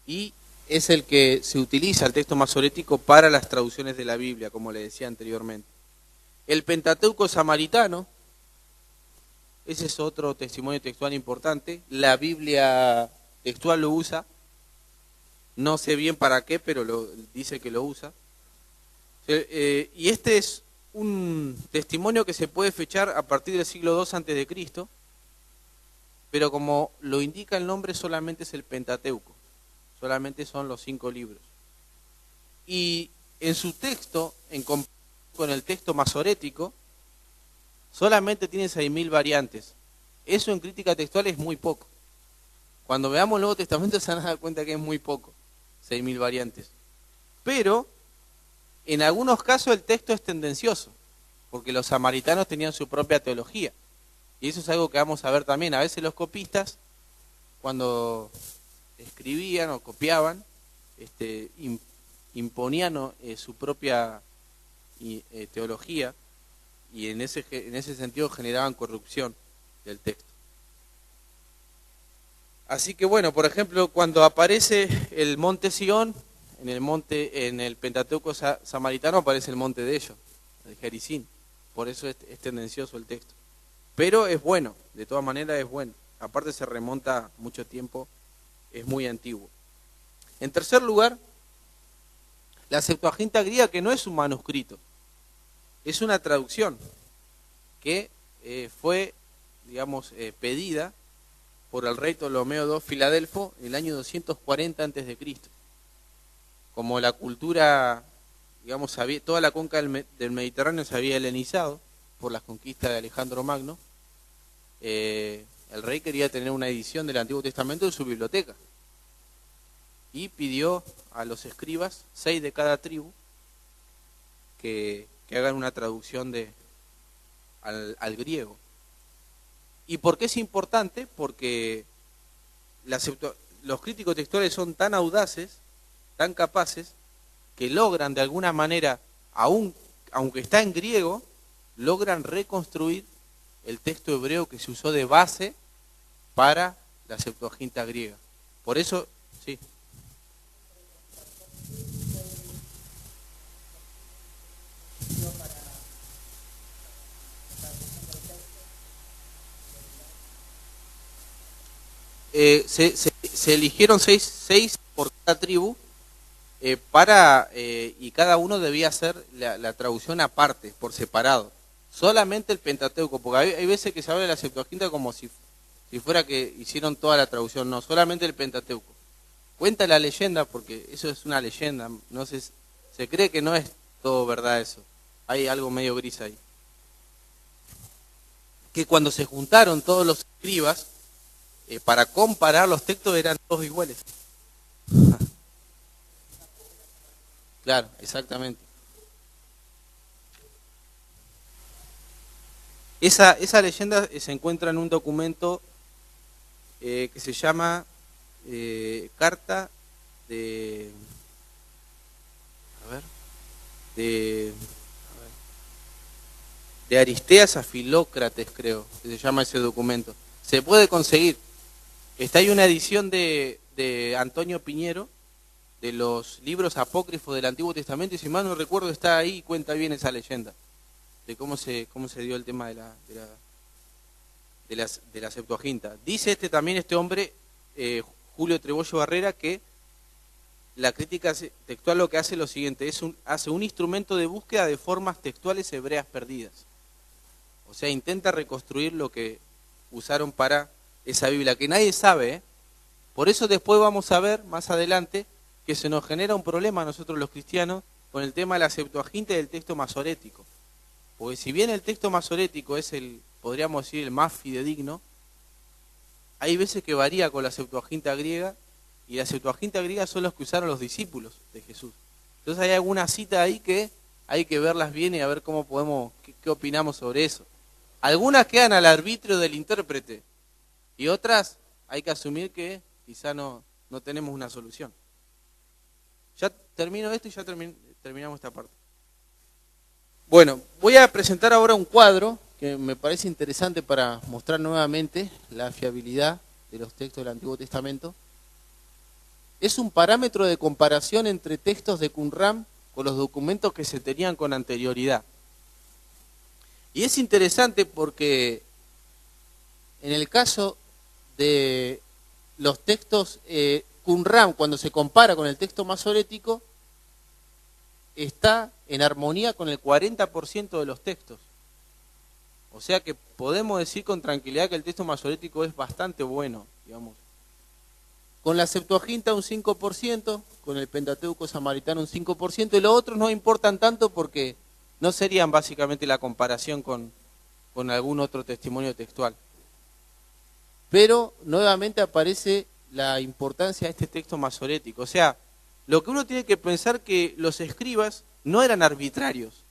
Y es el que se utiliza, el texto masorético, para las traducciones de la Biblia, como le decía anteriormente. El Pentateuco samaritano, ese es otro testimonio textual importante. La Biblia textual lo usa. No sé bien para qué, pero dice que lo usa. Y este es un testimonio que se puede fechar a partir del siglo II a.C., pero como lo indica el nombre, solamente es el Pentateuco. Solamente son los 5 libros. Y en su texto, en comparación con el texto masorético, solamente tiene 6.000 variantes. Eso en crítica textual es muy poco. Cuando veamos el Nuevo Testamento se van a dar cuenta que es muy poco, 6.000 variantes. Pero, en algunos casos el texto es tendencioso, porque los samaritanos tenían su propia teología. Y eso es algo que vamos a ver también. A veces los copistas, cuando escribían o copiaban, imponían su propia teología, y en ese sentido generaban corrupción del texto. Así que bueno, por ejemplo, cuando aparece el monte Sión, en el Pentateuco samaritano aparece el monte de ellos, el Gerizim. Por eso es tendencioso el texto. Pero es bueno, de todas maneras es bueno. Aparte se remonta mucho tiempo, es muy antiguo. En tercer lugar, la Septuaginta griega, que no es un manuscrito, es una traducción que fue, digamos, pedida por el rey Ptolomeo II Filadelfo en el año 240 a.C. Como la cultura, digamos, toda la cuenca del Mediterráneo se había helenizado por las conquistas de Alejandro Magno, el rey quería tener una edición del Antiguo Testamento en su biblioteca. Y pidió a los escribas, 6 de cada tribu, que hagan una traducción al griego. ¿Y por qué es importante? Porque los críticos textuales son tan audaces, tan capaces, que logran de alguna manera, aunque está en griego, logran reconstruir el texto hebreo que se usó de base para la Septuaginta griega. Por eso, sí. Se eligieron seis por cada tribu y cada uno debía hacer la traducción aparte, por separado. Solamente el Pentateuco, porque hay veces que se habla de la Septuaginta como si fuera que hicieron toda la traducción. No, solamente el Pentateuco. Cuenta la leyenda, porque eso es una leyenda, no se cree que no es todo verdad eso. Hay algo medio gris ahí. Que cuando se juntaron todos los escribas, para comparar los textos eran todos iguales. Claro, exactamente. Esa leyenda se encuentra en un documento que se llama Carta de Aristeas a Filócrates, creo, que se llama ese documento. Se puede conseguir. Está ahí una edición de Antonio Piñero, de los libros apócrifos del Antiguo Testamento, y si mal no recuerdo está ahí y cuenta bien esa leyenda, de cómo se dio el tema de la Septuaginta. Dice también este hombre, Julio Trebollo Barrera, que la crítica textual lo que hace es lo siguiente, hace un instrumento de búsqueda de formas textuales hebreas perdidas. O sea, intenta reconstruir lo que usaron para esa Biblia, que nadie sabe, ¿eh? Por eso después vamos a ver, más adelante, que se nos genera un problema a nosotros los cristianos con el tema de la Septuaginta y del texto masorético. Porque si bien el texto masorético es podríamos decir, el más fidedigno, hay veces que varía con la Septuaginta griega, y la Septuaginta griega son los que usaron los discípulos de Jesús. Entonces hay alguna cita ahí que hay que verlas bien y a ver cómo qué opinamos sobre eso. Algunas quedan al arbitrio del intérprete, y otras hay que asumir que quizá no tenemos una solución. Ya termino esto y ya terminamos esta parte. Bueno, voy a presentar ahora un cuadro que me parece interesante para mostrar nuevamente la fiabilidad de los textos del Antiguo Testamento. Es un parámetro de comparación entre textos de Qumran con los documentos que se tenían con anterioridad. Y es interesante porque en el caso de los textos Qumran, cuando se compara con el texto masorético, está en armonía con el 40% de los textos. O sea que podemos decir con tranquilidad que el texto masorético es bastante bueno, digamos. Con la Septuaginta un 5%, con el Pentateuco samaritano un 5%, y los otros no importan tanto porque no serían básicamente la comparación con algún otro testimonio textual. Pero nuevamente aparece la importancia de este texto masorético. O sea, lo que uno tiene que pensar que los escribas no eran arbitrarios,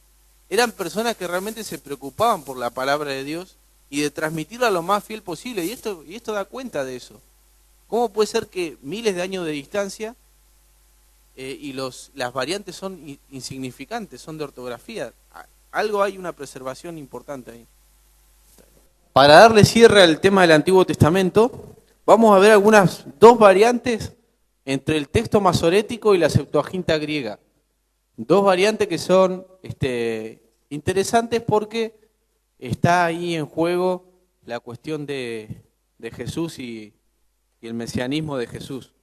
eran personas que realmente se preocupaban por la palabra de Dios y de transmitirla lo más fiel posible, y esto da cuenta de eso. ¿Cómo puede ser que miles de años de distancia y las variantes son insignificantes, son de ortografía? Algo hay, una preservación importante ahí. Para darle cierre al tema del Antiguo Testamento, vamos a ver algunas dos variantes entre el texto masorético y la Septuaginta griega. Dos variantes que son interesantes porque está ahí en juego la cuestión de Jesús y el mesianismo de Jesús.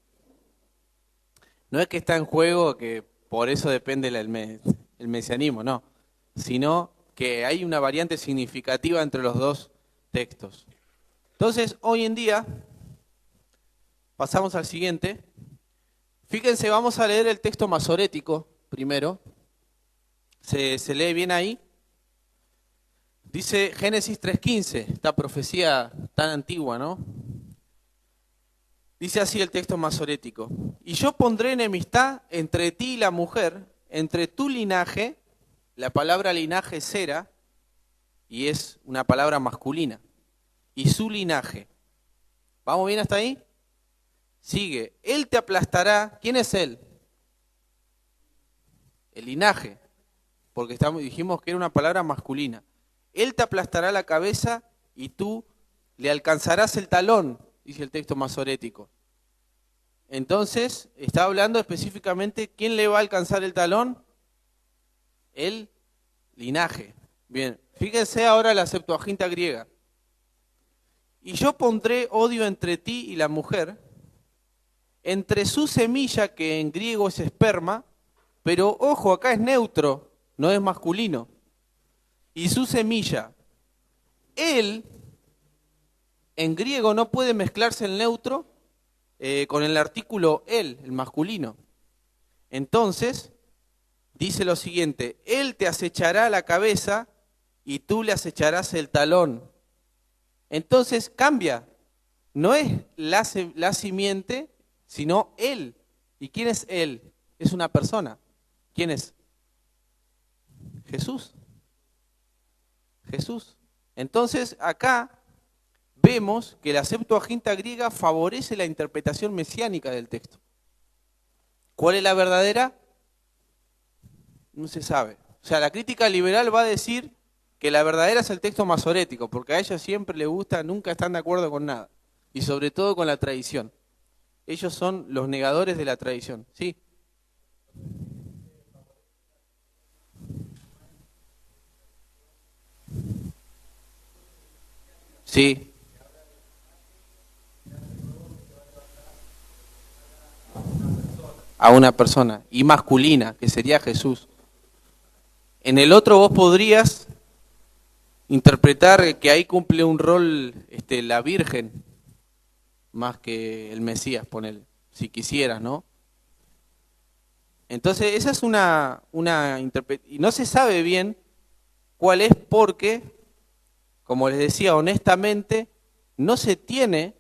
No es que está en juego que por eso depende el mesianismo, no, sino que hay una variante significativa entre los dos textos. Entonces, hoy en día, pasamos al siguiente. Fíjense, vamos a leer el texto masorético primero. Se lee bien ahí. Dice Génesis 3:15, esta profecía tan antigua, ¿no? Dice así el texto masorético: y yo pondré enemistad entre ti y la mujer, entre tu linaje. La palabra linaje es sera, y es una palabra masculina, y su linaje. ¿Vamos bien hasta ahí? Sigue, él te aplastará. ¿Quién es él? El linaje, porque dijimos que era una palabra masculina. Él te aplastará la cabeza y tú le alcanzarás el talón, dice el texto masorético. Entonces, está hablando específicamente, ¿quién le va a alcanzar el talón? El linaje. Bien, fíjense ahora la Septuaginta griega. Y yo pondré odio entre ti y la mujer, entre su semilla, que en griego es esperma, pero ojo, acá es neutro, no es masculino, y su semilla. Él, en griego no puede mezclarse el neutro con el artículo él, el masculino. Entonces, dice lo siguiente: él te acechará la cabeza y tú le acecharás el talón. Entonces cambia, no es la simiente, sino él. ¿Y quién es él? Es una persona. ¿Quién es? Jesús. Jesús. Entonces acá vemos que la Septuaginta griega favorece la interpretación mesiánica del texto. ¿Cuál es la verdadera? No se sabe. O sea, la crítica liberal va a decir que la verdadera es el texto masorético, porque a ellos siempre les gusta, nunca están de acuerdo con nada, y sobre todo con la tradición. Ellos son los negadores de la tradición, ¿sí? Sí. A una persona, y masculina, que sería Jesús. En el otro vos podrías interpretar que ahí cumple un rol la Virgen, más que el Mesías, ponele, si quisieras, ¿no? Entonces esa es una interpretación, y no se sabe bien cuál es, porque, como les decía, honestamente, no se tiene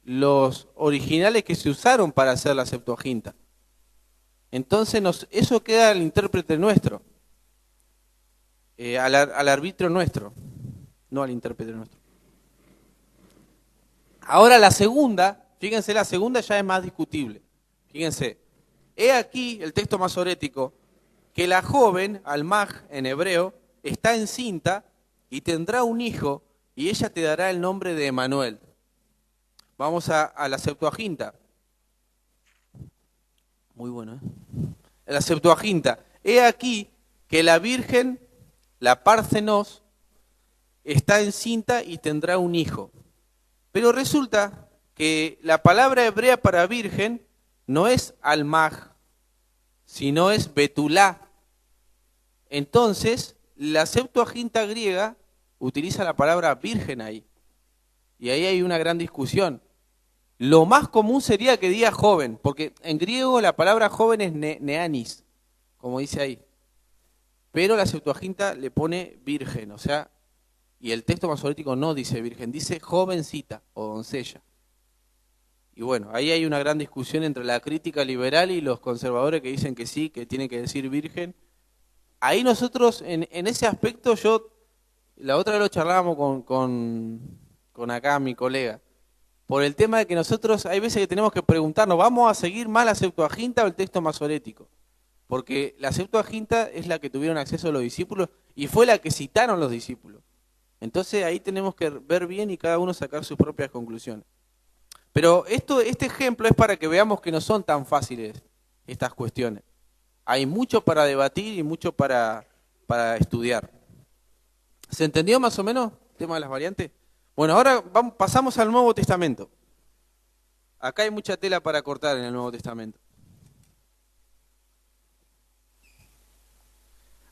los originales que se usaron para hacer la Septuaginta. Entonces eso queda al intérprete nuestro, al arbitrio nuestro, no al intérprete nuestro. Ahora la segunda, fíjense, la segunda ya es más discutible. Fíjense, he aquí el texto masorético, que la joven, al-maj en hebreo, está encinta y tendrá un hijo, y ella te dará el nombre de Emanuel. Vamos a la Septuaginta. Muy bueno, ¿eh? La Septuaginta. He aquí que la Virgen, la Parthenos, está encinta y tendrá un hijo. Pero resulta que la palabra hebrea para virgen no es almaj, sino es betulá. Entonces, la Septuaginta griega utiliza la palabra virgen ahí. Y ahí hay una gran discusión. Lo más común sería que diga joven, porque en griego la palabra joven es neanis, como dice ahí. Pero la Septuaginta le pone virgen, o sea, y el texto masorético no dice virgen, dice jovencita o doncella. Y bueno, ahí hay una gran discusión entre la crítica liberal y los conservadores que dicen que sí, que tiene que decir virgen. Ahí nosotros, en ese aspecto, la otra vez lo charlábamos con acá mi colega, por el tema de que nosotros hay veces que tenemos que preguntarnos, ¿vamos a seguir más la Septuaginta o el texto masorético? Porque la Septuaginta es la que tuvieron acceso los discípulos y fue la que citaron los discípulos. Entonces ahí tenemos que ver bien y cada uno sacar sus propias conclusiones. Pero este ejemplo es para que veamos que no son tan fáciles estas cuestiones. Hay mucho para debatir y mucho para estudiar. ¿Se entendió más o menos el tema de las variantes? Bueno, ahora pasamos al Nuevo Testamento. Acá hay mucha tela para cortar en el Nuevo Testamento.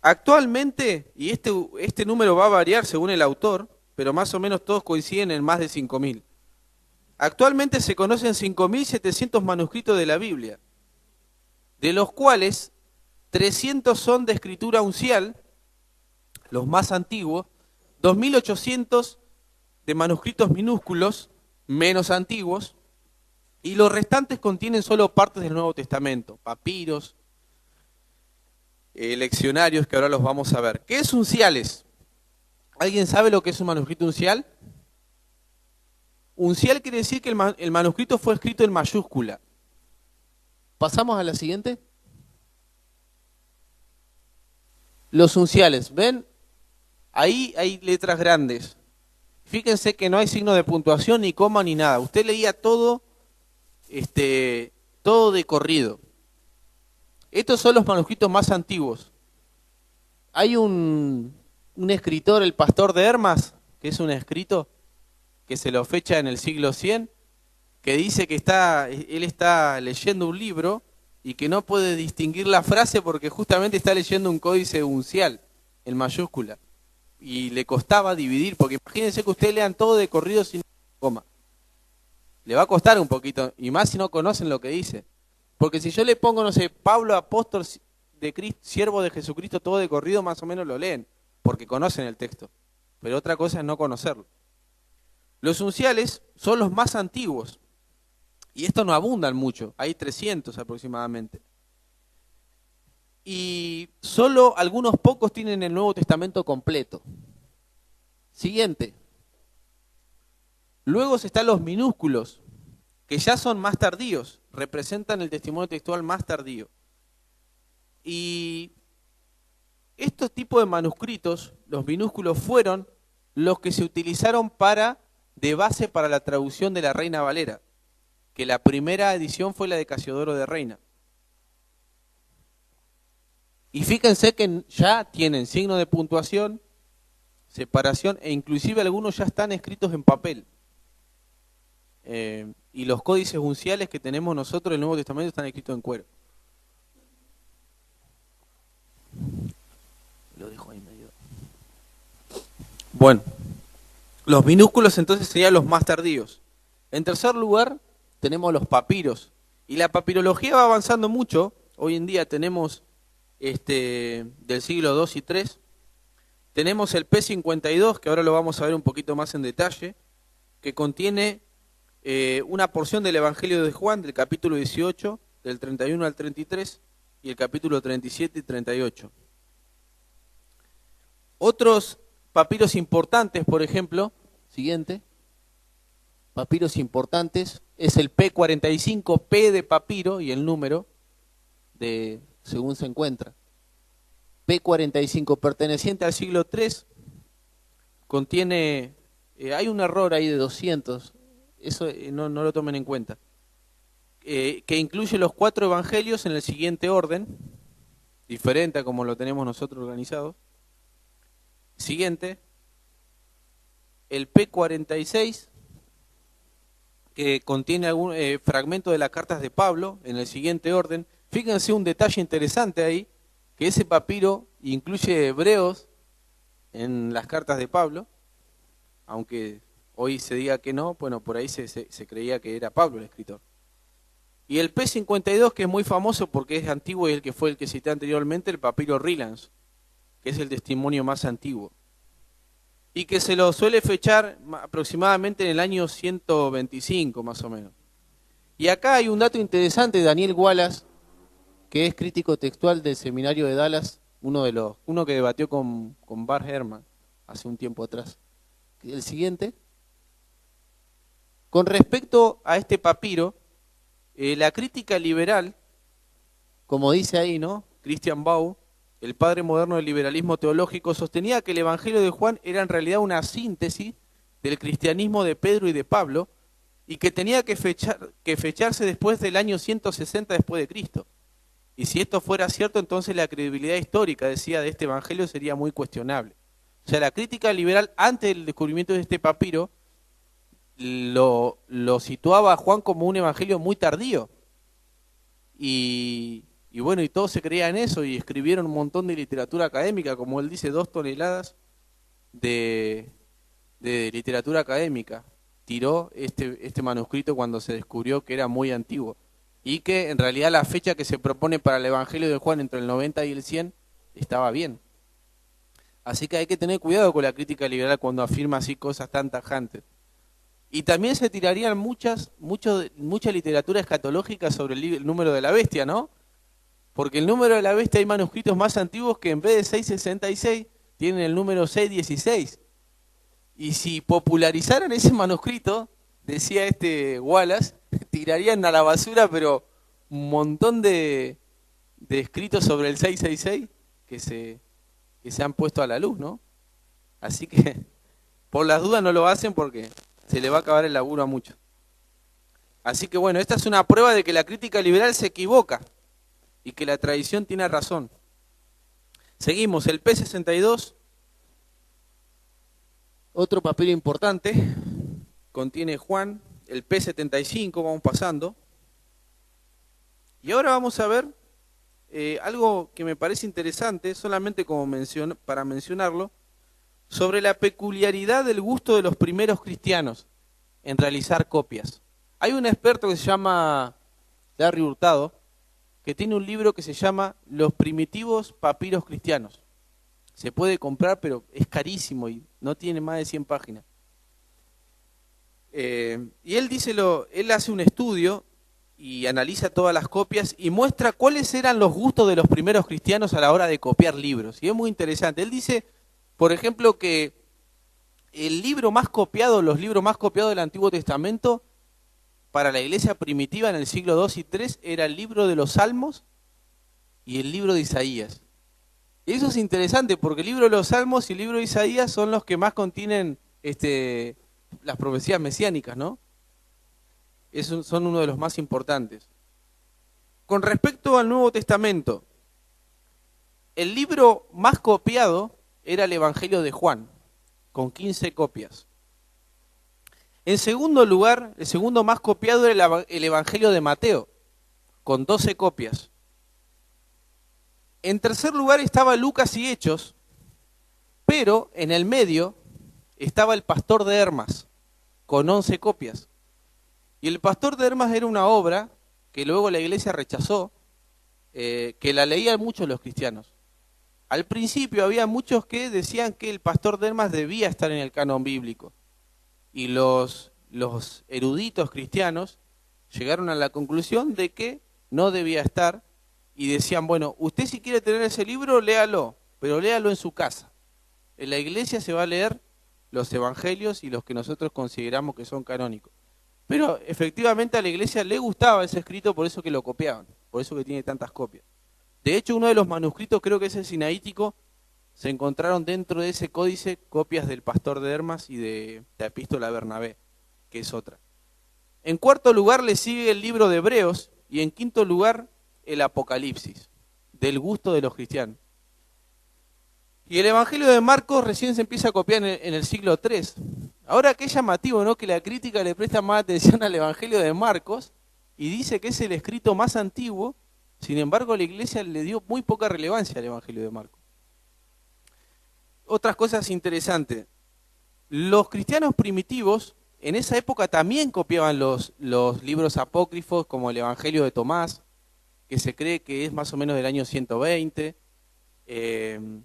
Actualmente, y este número va a variar según el autor, pero más o menos todos coinciden en más de 5.000. Actualmente se conocen 5.700 manuscritos de la Biblia, de los cuales 300 son de escritura uncial, los más antiguos, 2.800 de manuscritos minúsculos, menos antiguos, y los restantes contienen solo partes del Nuevo Testamento, papiros, leccionarios, que ahora los vamos a ver. ¿Qué es unciales? ¿Alguien sabe lo que es un manuscrito uncial? Uncial quiere decir que el manuscrito fue escrito en mayúscula. Pasamos a la siguiente. Los unciales, ¿ven? Ahí hay letras grandes. Fíjense que no hay signo de puntuación, ni coma, ni nada. Usted leía todo de corrido. Estos son los manuscritos más antiguos. Hay un escritor, el pastor de Hermas, que es un escrito que se lo fecha en el siglo 100, que dice que él está leyendo un libro y que no puede distinguir la frase porque justamente está leyendo un códice uncial en mayúscula. Y le costaba dividir, porque imagínense que ustedes lean todo de corrido sin coma. Le va a costar un poquito, y más si no conocen lo que dice. Porque si yo le pongo, no sé, Pablo, apóstol de Cristo, siervo de Jesucristo, todo de corrido, más o menos lo leen, porque conocen el texto. Pero otra cosa es no conocerlo. Los unciales son los más antiguos, y estos no abundan mucho, hay 300 aproximadamente. Y solo algunos pocos tienen el Nuevo Testamento completo. Siguiente. Luego están los minúsculos, que ya son más tardíos, representan el testimonio textual más tardío. Y estos tipos de manuscritos, los minúsculos, fueron los que se utilizaron de base para la traducción de la Reina Valera, que la primera edición fue la de Casiodoro de Reina. Y fíjense que ya tienen signo de puntuación, separación, e inclusive algunos ya están escritos en papel. Y los códices unciales que tenemos nosotros en el Nuevo Testamento están escritos en cuero. Lo dejo ahí medio. Bueno, los minúsculos entonces serían los más tardíos. En tercer lugar, tenemos los papiros. Y la papirología va avanzando mucho. Hoy en día tenemos del siglo II y III. Tenemos el P52, que ahora lo vamos a ver un poquito más en detalle, que contiene una porción del Evangelio de Juan, del capítulo 18, del 31 al 33, y el capítulo 37 y 38. Otros papiros importantes, por ejemplo, siguiente, papiros importantes, es el P45, P de papiro y el número, según se encuentra. P45, perteneciente al siglo III, contiene, hay un error ahí de 200, eso no lo tomen en cuenta, que incluye los 4 evangelios en el siguiente orden, diferente a como lo tenemos nosotros organizado. Siguiente, el P46, que contiene algún fragmento de las cartas de Pablo en el siguiente orden. Fíjense un detalle interesante ahí, que ese papiro incluye hebreos en las cartas de Pablo, aunque hoy se diga que no, bueno, por ahí se creía que era Pablo el escritor. Y el P52, que es muy famoso porque es antiguo y el que fue el que cité anteriormente, el papiro Rilans, que es el testimonio más antiguo. Y que se lo suele fechar aproximadamente en el año 125, más o menos. Y acá hay un dato interesante de Daniel Wallace, que es crítico textual del seminario de Dallas, uno que debatió con Bart Ehrman hace un tiempo atrás. El siguiente. Con respecto a este papiro, la crítica liberal, como dice ahí, ¿no? Christian Bau, el padre moderno del liberalismo teológico, sostenía que el Evangelio de Juan era en realidad una síntesis del cristianismo de Pedro y de Pablo, y que tenía que fecharse después del año 160 después de Cristo. Y si esto fuera cierto, entonces la credibilidad histórica, decía, de este Evangelio sería muy cuestionable. O sea, la crítica liberal antes del descubrimiento de este papiro lo situaba a Juan como un Evangelio muy tardío. Y bueno, y todos se creían eso y escribieron un montón de literatura académica, como él dice, 2 toneladas de literatura académica. Tiró este manuscrito cuando se descubrió que era muy antiguo. Y que en realidad la fecha que se propone para el Evangelio de Juan entre el 90 y el 100 estaba bien. Así que hay que tener cuidado con la crítica liberal cuando afirma así cosas tan tajantes. Y también se tirarían mucha literatura escatológica sobre el número de la bestia, ¿no? Porque el número de la bestia hay manuscritos más antiguos que en vez de 666 tienen el número 616. Y si popularizaran ese manuscrito, decía este Wallace, tirarían a la basura, pero un montón de escritos sobre el 666 que se han puesto a la luz, ¿no? Así que por las dudas no lo hacen porque se le va a acabar el laburo a muchos. Así que bueno, esta es una prueba de que la crítica liberal se equivoca y que la tradición tiene razón. Seguimos, el P62, otro papiro importante, contiene Juan, el P75, vamos pasando. Y ahora vamos a ver algo que me parece interesante, solamente como para mencionarlo, sobre la peculiaridad del gusto de los primeros cristianos en realizar copias. Hay un experto que se llama Larry Hurtado, que tiene un libro que se llama Los primitivos papiros cristianos. Se puede comprar, pero es carísimo y no tiene más de 100 páginas. Y él hace un estudio y analiza todas las copias y muestra cuáles eran los gustos de los primeros cristianos a la hora de copiar libros. Y es muy interesante. Él dice, por ejemplo, que los libros más copiados del Antiguo Testamento para la iglesia primitiva en el siglo II y III era el libro de los Salmos y el libro de Isaías. Y eso es interesante porque el libro de los Salmos y el libro de Isaías son los que más contienen las profecías mesiánicas, ¿no? Son uno de los más importantes. Con respecto al Nuevo Testamento, el libro más copiado era el Evangelio de Juan, con 15 copias. En segundo lugar, el segundo más copiado era el Evangelio de Mateo, con 12 copias. En tercer lugar estaba Lucas y Hechos, pero en el medio estaba el Pastor de Hermas, con 11 copias. Y el Pastor de Hermas era una obra que luego la iglesia rechazó, que la leían muchos los cristianos. Al principio había muchos que decían que el Pastor de Hermas debía estar en el canon bíblico. Y los eruditos cristianos llegaron a la conclusión de que no debía estar y decían, bueno, usted si quiere tener ese libro, léalo, pero léalo en su casa. En la iglesia se va a leer los evangelios y los que nosotros consideramos que son canónicos. Pero efectivamente a la iglesia le gustaba ese escrito, por eso que lo copiaban, por eso que tiene tantas copias. De hecho, uno de los manuscritos, creo que es el sinaítico, se encontraron dentro de ese códice copias del Pastor de Hermas y de la Epístola a Bernabé, que es otra. En cuarto lugar le sigue el libro de Hebreos y en quinto lugar el Apocalipsis, del gusto de los cristianos. Y el Evangelio de Marcos recién se empieza a copiar en el siglo III. Ahora qué llamativo, ¿no?, que la crítica le presta más atención al Evangelio de Marcos y dice que es el escrito más antiguo. Sin embargo, la iglesia le dio muy poca relevancia al Evangelio de Marcos. Otras cosas interesantes. Los cristianos primitivos en esa época también copiaban los libros apócrifos, como el Evangelio de Tomás, que se cree que es más o menos del año 120, el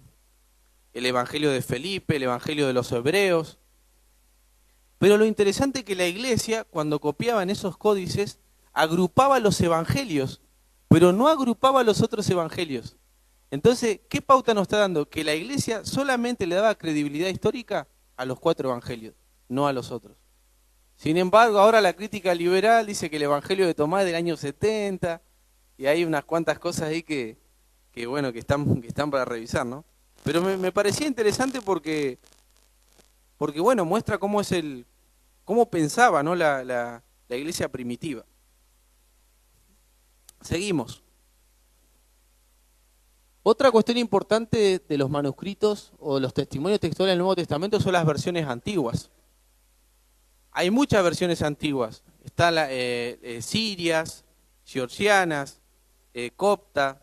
Evangelio de Felipe, el Evangelio de los Hebreos. Pero lo interesante es que la iglesia, cuando copiaba en esos códices, agrupaba los evangelios, pero no agrupaba los otros evangelios. Entonces, ¿qué pauta nos está dando? Que la iglesia solamente le daba credibilidad histórica a los 4 evangelios, no a los otros. Sin embargo, ahora la crítica liberal dice que el Evangelio de Tomás es del año 70, y hay unas cuantas cosas ahí que están para revisar, ¿no? Pero me parecía interesante porque bueno, muestra cómo pensaba, ¿no?, la iglesia primitiva. Seguimos. Otra cuestión importante de los manuscritos o los testimonios textuales del Nuevo Testamento son las versiones antiguas. Hay muchas versiones antiguas. Están sirias, georgianas, copta,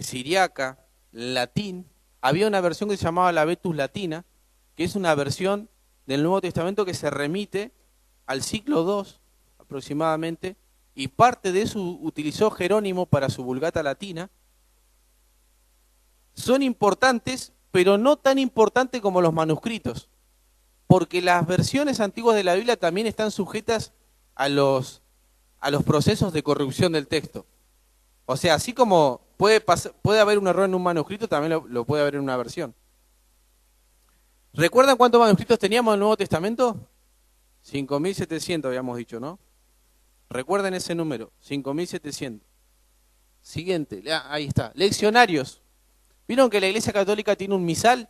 siriaca, latín. Había una versión que se llamaba la Vetus Latina, que es una versión del Nuevo Testamento que se remite al siglo II aproximadamente, y parte de eso utilizó Jerónimo para su Vulgata Latina. Son importantes, pero no tan importantes como los manuscritos, porque las versiones antiguas de la Biblia también están sujetas a los procesos de corrupción del texto. O sea, así como puede haber un error en un manuscrito, también lo puede haber en una versión. ¿Recuerdan cuántos manuscritos teníamos en el Nuevo Testamento? 5.700 habíamos dicho, ¿no? Recuerden ese número, 5.700. Siguiente, ahí está. Leccionarios. ¿Vieron que la Iglesia Católica tiene un misal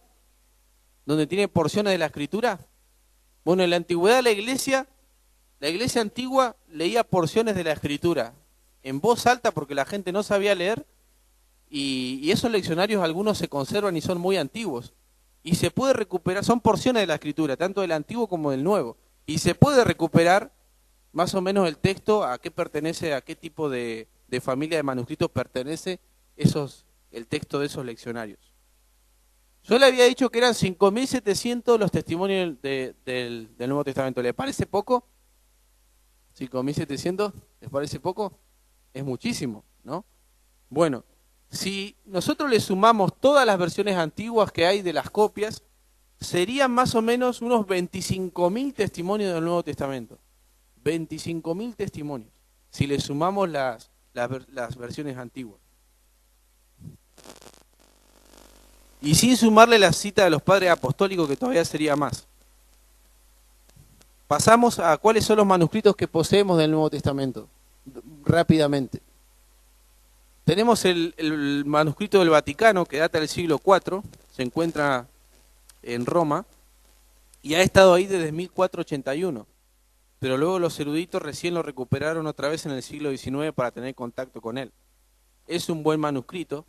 donde tiene porciones de la Escritura? Bueno, en la antigüedad la iglesia antigua leía porciones de la Escritura en voz alta porque la gente no sabía leer, y esos leccionarios algunos se conservan y son muy antiguos. Y se puede recuperar, son porciones de la Escritura, tanto del Antiguo como del Nuevo. Y se puede recuperar más o menos el texto, a qué pertenece, a qué tipo de familia de manuscritos pertenece el texto de esos leccionarios. Yo le había dicho que eran 5.700 los testimonios del Nuevo Testamento. ¿Le parece poco? ¿5.700? ¿Les parece poco? Es muchísimo, ¿no? Bueno, si nosotros le sumamos todas las versiones antiguas que hay de las copias, serían más o menos unos 25.000 testimonios del Nuevo Testamento. 25.000 testimonios, si le sumamos las versiones antiguas. Y sin sumarle la cita de los padres apostólicos, que todavía sería más. Pasamos a cuáles son los manuscritos que poseemos del Nuevo Testamento, rápidamente. Tenemos el manuscrito del Vaticano, que data del siglo IV, se encuentra en Roma, y ha estado ahí desde 1481. Pero luego los eruditos recién lo recuperaron otra vez en el siglo XIX para tener contacto con él. Es un buen manuscrito.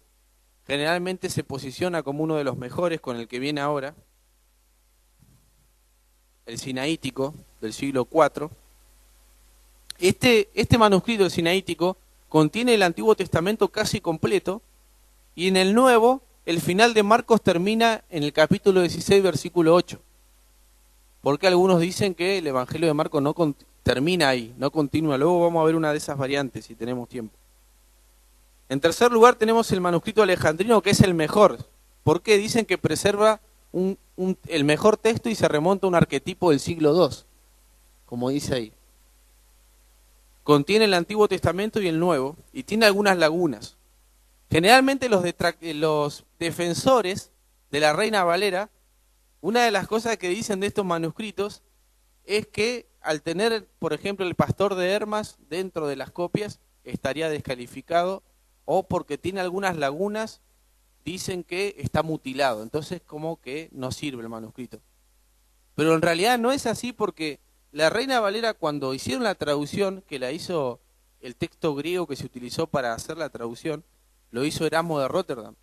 Generalmente se posiciona como uno de los mejores con el que viene ahora, el Sinaítico del siglo IV. Este manuscrito, el Sinaítico, contiene el Antiguo Testamento casi completo, y en el Nuevo, el final de Marcos termina en el capítulo 16, versículo 8. Porque algunos dicen que el Evangelio de Marcos no termina ahí, no continúa. Luego vamos a ver una de esas variantes si tenemos tiempo. En tercer lugar tenemos el manuscrito alejandrino, que es el mejor. Porque dicen que preserva el mejor texto y se remonta a un arquetipo del siglo II, como dice ahí. Contiene el Antiguo Testamento y el Nuevo, y tiene algunas lagunas. Generalmente los defensores de la Reina Valera, una de las cosas que dicen de estos manuscritos es que al tener, por ejemplo, el Pastor de Hermas dentro de las copias, estaría descalificado, o porque tiene algunas lagunas dicen que está mutilado, entonces como que no sirve el manuscrito. Pero en realidad no es así, porque la Reina Valera, cuando hicieron la traducción, que la hizo el texto griego que se utilizó para hacer la traducción, lo hizo Erasmo de Rotterdam.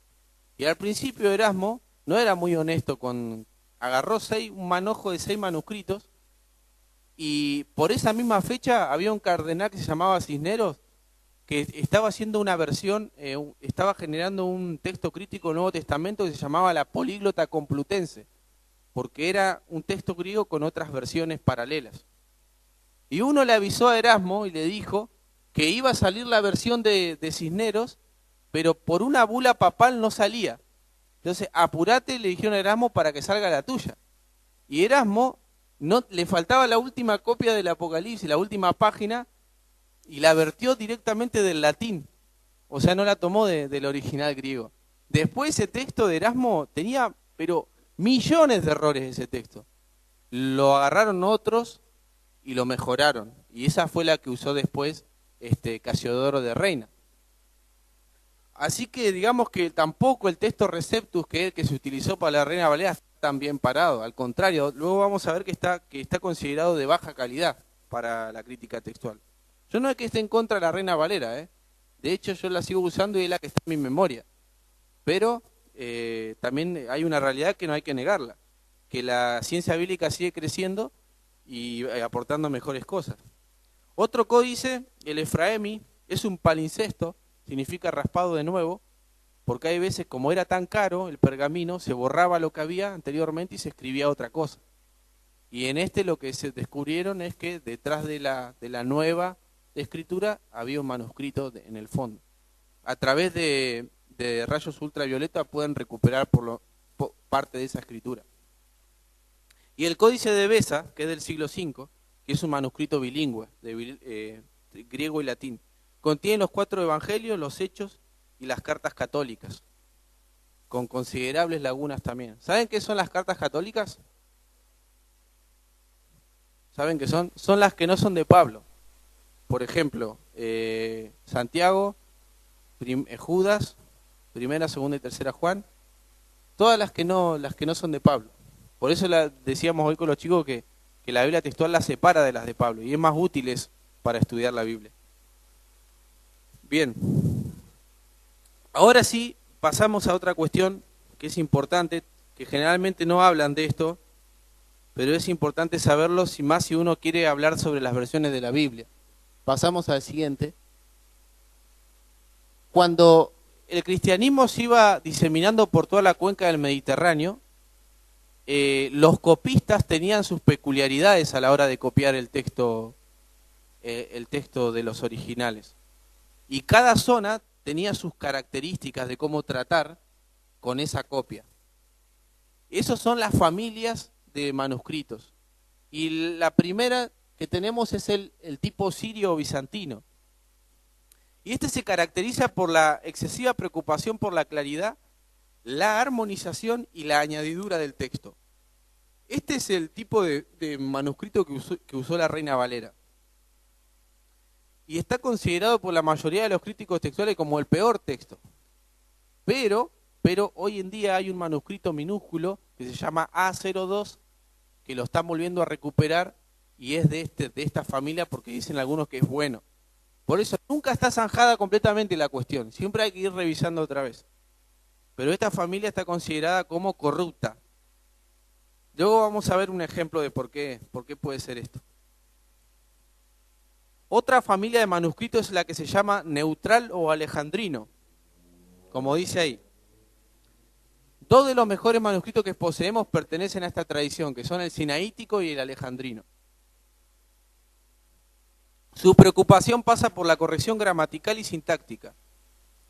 Y al principio Erasmo no era muy honesto, agarró un manojo de 6 manuscritos, y por esa misma fecha había un cardenal que se llamaba Cisneros, que estaba haciendo una versión, estaba generando un texto crítico del Nuevo Testamento que se llamaba la Políglota Complutense, porque era un texto griego con otras versiones paralelas. Y uno le avisó a Erasmo y le dijo que iba a salir la versión de Cisneros, pero por una bula papal no salía. Entonces, apurate, le dijeron a Erasmo, para que salga la tuya. Y Erasmo, no, le faltaba la última copia del Apocalipsis, la última página, y la vertió directamente del latín. O sea, no la tomó del original griego. Después ese texto de Erasmo tenía, pero millones de errores ese texto. Lo agarraron otros y lo mejoraron. Y esa fue la que usó después Casiodoro de Reina. Así que digamos que tampoco el texto Receptus, que es el que se utilizó para la Reina Valera, está tan bien parado. Al contrario, luego vamos a ver que está considerado de baja calidad para la crítica textual. Yo no es que esté en contra de la Reina Valera, de hecho yo la sigo usando y es la que está en mi memoria. Pero también hay una realidad que no hay que negarla, que la ciencia bíblica sigue creciendo y aportando mejores cosas. Otro códice, el Efraemi, es un palincesto, significa raspado de nuevo, porque hay veces, como era tan caro el pergamino, se borraba lo que había anteriormente y se escribía otra cosa. Y en lo que se descubrieron es que detrás de la nueva escritura había un manuscrito en el fondo. A través de rayos ultravioleta pueden recuperar parte de esa escritura. Y el Códice de Beza, que es del siglo V, que es un manuscrito bilingüe, de griego y latín, contiene los 4 evangelios, los hechos y las cartas católicas, con considerables lagunas también. ¿Saben qué son las cartas católicas? ¿Saben qué son? Son las que no son de Pablo. Por ejemplo, Santiago, Judas, Primera, Segunda y Tercera Juan, todas las que no son de Pablo. Por eso decíamos hoy con los chicos que la Biblia textual la separa de las de Pablo y es más útil para estudiar la Biblia. Bien, ahora sí pasamos a otra cuestión que es importante, que generalmente no hablan de esto, pero es importante saberlo, más si uno quiere hablar sobre las versiones de la Biblia. Pasamos al siguiente. Cuando el cristianismo se iba diseminando por toda la cuenca del Mediterráneo, los copistas tenían sus peculiaridades a la hora de copiar el texto de los originales. Y cada zona tenía sus características de cómo tratar con esa copia. Esas son las familias de manuscritos. Y la primera que tenemos es el tipo sirio o bizantino. Y se caracteriza por la excesiva preocupación por la claridad, la armonización y la añadidura del texto. Este es el tipo de manuscrito que usó la Reina Valera. Y está considerado por la mayoría de los críticos textuales como el peor texto. Pero hoy en día hay un manuscrito minúsculo que se llama A02, que lo están volviendo a recuperar y es de esta familia, porque dicen algunos que es bueno. Por eso nunca está zanjada completamente la cuestión, siempre hay que ir revisando otra vez. Pero esta familia está considerada como corrupta. Luego vamos a ver un ejemplo de por qué puede ser esto. Otra familia de manuscritos es la que se llama neutral o alejandrino, como dice ahí. 2 de los mejores manuscritos que poseemos pertenecen a esta tradición, que son el sinaítico y el alejandrino. Su preocupación pasa por la corrección gramatical y sintáctica,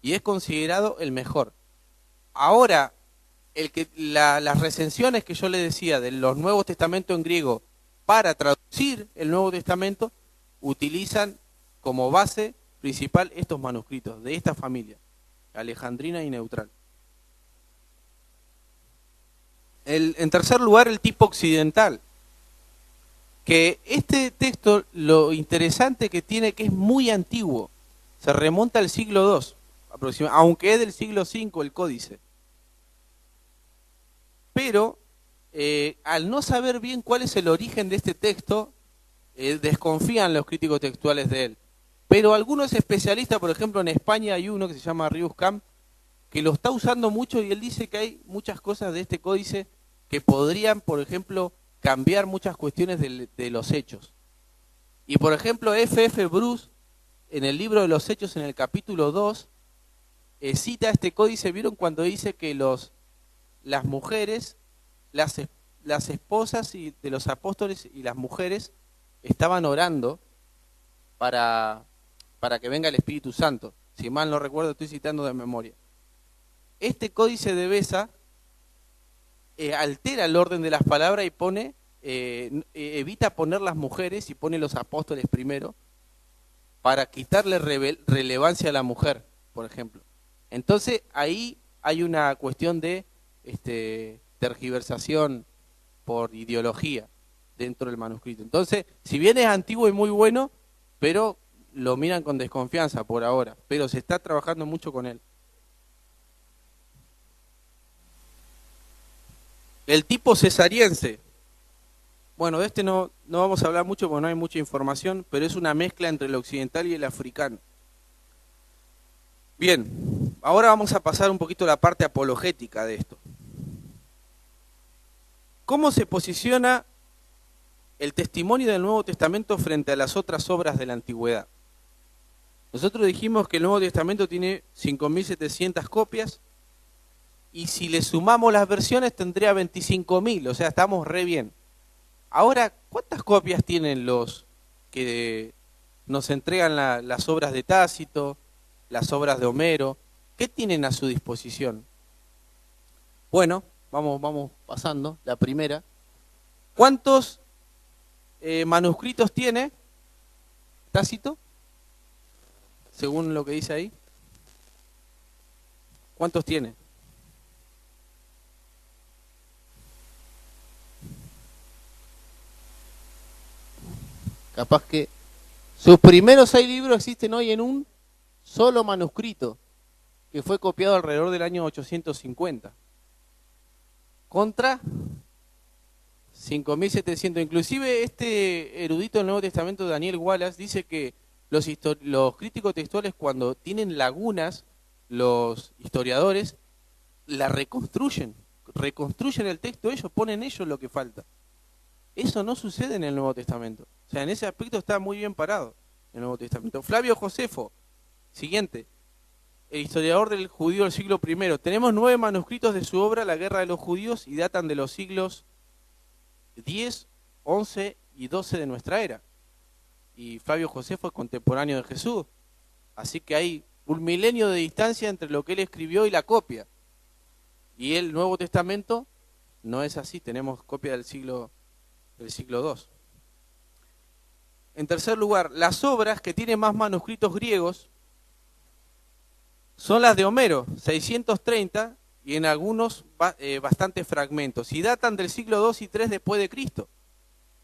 y es considerado el mejor. Ahora, las recensiones que yo le decía de los Nuevos Testamentos en griego para traducir el Nuevo Testamento, utilizan como base principal estos manuscritos de esta familia, alejandrina y neutral. En tercer lugar, el tipo occidental, que este texto, lo interesante que tiene, que es muy antiguo, se remonta al siglo II, aproximadamente, aunque es del siglo V el códice, pero al no saber bien cuál es el origen de este texto, desconfían los críticos textuales de él. Pero algunos especialistas, por ejemplo en España hay uno que se llama Rius Camp, que lo está usando mucho y él dice que hay muchas cosas de este códice que podrían, por ejemplo, cambiar muchas cuestiones de los hechos. Y por ejemplo, F.F. Bruce, en el libro de los Hechos, en el capítulo 2, cita este códice. ¿Vieron cuando dice que las mujeres, las esposas de los apóstoles y las mujeres estaban orando para que venga el Espíritu Santo? Si mal no recuerdo, estoy citando de memoria. Este códice de Beza altera el orden de las palabras y pone, evita poner las mujeres y pone los apóstoles primero para quitarle relevancia a la mujer, por ejemplo. Entonces ahí hay una cuestión de tergiversación por ideología dentro del manuscrito. Entonces, si bien es antiguo y muy bueno, pero lo miran con desconfianza por ahora, pero se está trabajando mucho con él. El tipo cesariense. Bueno, de este no vamos a hablar mucho porque no hay mucha información, pero es una mezcla entre el occidental y el africano. Bien, ahora vamos a pasar un poquito a la parte apologética de esto. ¿Cómo se posiciona el testimonio del Nuevo Testamento frente a las otras obras de la Antigüedad? Nosotros dijimos que el Nuevo Testamento tiene 5.700 copias, y si le sumamos las versiones tendría 25.000, o sea, estamos re bien. Ahora, ¿cuántas copias tienen los que nos entregan las obras de Tácito, las obras de Homero? ¿Qué tienen a su disposición? Bueno, vamos pasando. La primera. ¿Cuántos manuscritos tiene Tácito? Según lo que dice ahí. ¿Cuántos tiene? Capaz que sus primeros 6 libros existen hoy en un solo manuscrito, que fue copiado alrededor del año 850. Contra 5.700. Inclusive este erudito del Nuevo Testamento, Daniel Wallace, dice que los críticos textuales, cuando tienen lagunas, los historiadores la reconstruyen el texto ellos, ponen ellos lo que falta. Eso no sucede en el Nuevo Testamento. O sea, en ese aspecto está muy bien parado el Nuevo Testamento. Flavio Josefo, siguiente, el historiador del judío del siglo I. Tenemos 9 manuscritos de su obra, La Guerra de los Judíos, y datan de los siglos 10, 11 y 12 de nuestra era. Y Flavio Josefo es contemporáneo de Jesús. Así que hay un milenio de distancia entre lo que él escribió y la copia. Y el Nuevo Testamento no es así, tenemos copia del siglo II. En tercer lugar, las obras que tienen más manuscritos griegos son las de Homero, 630, y en algunos bastantes fragmentos, y datan del siglo II y III después de Cristo,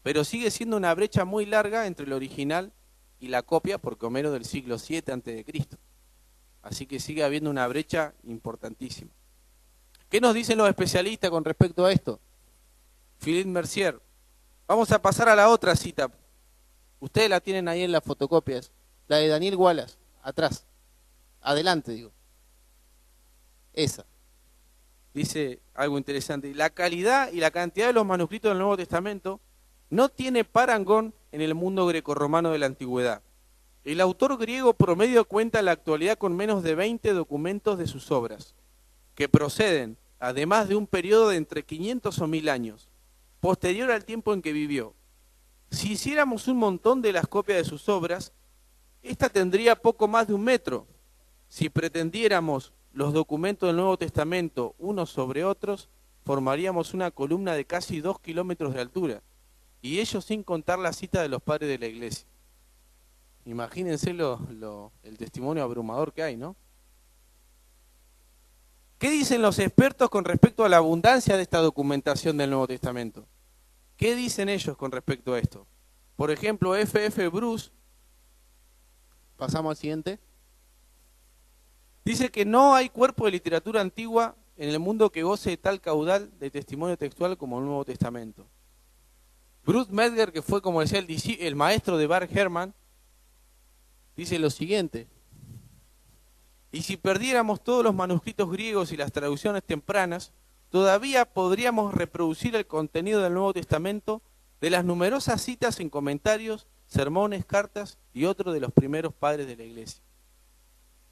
pero sigue siendo una brecha muy larga entre el original y la copia, porque Homero del siglo VII antes de Cristo. Así que sigue habiendo una brecha importantísima. ¿Qué nos dicen los especialistas con respecto a esto? Philippe Mercier. Vamos a pasar a la otra cita. Ustedes la tienen ahí en las fotocopias. La de Daniel Wallace, atrás. Adelante, digo. Esa. Dice algo interesante. La calidad y la cantidad de los manuscritos del Nuevo Testamento no tiene parangón en el mundo grecorromano de la antigüedad. El autor griego promedio cuenta en la actualidad con menos de 20 documentos de sus obras, que proceden, además de un periodo de entre 500 o 1000 años, posterior al tiempo en que vivió. Si hiciéramos un montón de las copias de sus obras, esta tendría poco más de 1 metro. Si pretendiéramos los documentos del Nuevo Testamento unos sobre otros, formaríamos una columna de casi 2 kilómetros de altura, y ello sin contar la cita de los padres de la iglesia. Imagínense el testimonio abrumador que hay, ¿no? ¿Qué dicen los expertos con respecto a la abundancia de esta documentación del Nuevo Testamento? ¿Qué dicen ellos con respecto a esto? Por ejemplo, F.F. Bruce, pasamos al siguiente, dice que no hay cuerpo de literatura antigua en el mundo que goce de tal caudal de testimonio textual como el Nuevo Testamento. Bruce Medger, que fue, como decía, el maestro de Bart Ehrman, dice lo siguiente: y si perdiéramos todos los manuscritos griegos y las traducciones tempranas, todavía podríamos reproducir el contenido del Nuevo Testamento de las numerosas citas en comentarios, sermones, cartas y otros de los primeros padres de la Iglesia.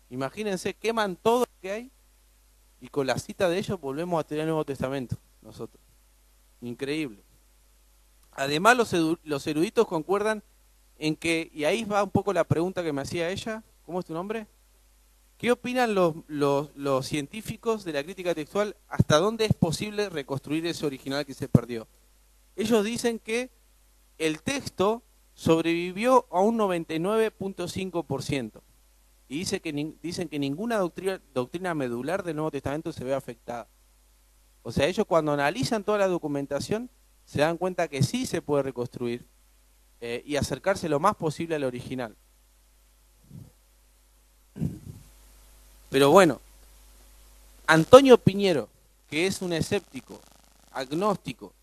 Imagínense, queman todo lo que hay y con la cita de ellos volvemos a tener el Nuevo Testamento nosotros. Increíble. Además, los eruditos concuerdan en que, y ahí va un poco la pregunta que me hacía ella, ¿cómo es tu nombre? ¿Qué opinan los científicos de la crítica textual? ¿Hasta dónde es posible reconstruir ese original que se perdió? Ellos dicen que el texto sobrevivió a un 99.5%. Y dicen que ninguna doctrina medular del Nuevo Testamento se ve afectada. O sea, ellos cuando analizan toda la documentación se dan cuenta que sí se puede reconstruir y acercarse lo más posible al original. Pero bueno, Antonio Piñero, que es un escéptico, agnóstico,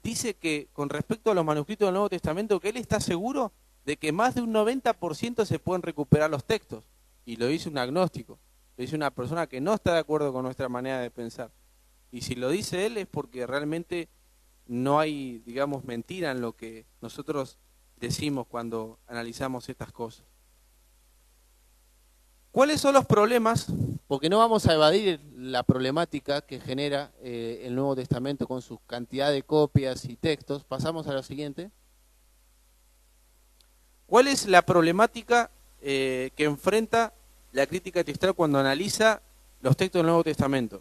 dice que con respecto a los manuscritos del Nuevo Testamento, que él está seguro de que más de un 90% se pueden recuperar los textos. Y lo dice un agnóstico, lo dice una persona que no está de acuerdo con nuestra manera de pensar. Y si lo dice él es porque realmente no hay, digamos, mentira en lo que nosotros decimos cuando analizamos estas cosas. ¿Cuáles son los problemas? Porque no vamos a evadir la problemática que genera el Nuevo Testamento con su cantidad de copias y textos. Pasamos a lo siguiente. ¿Cuál es la problemática que enfrenta la crítica textual cuando analiza los textos del Nuevo Testamento?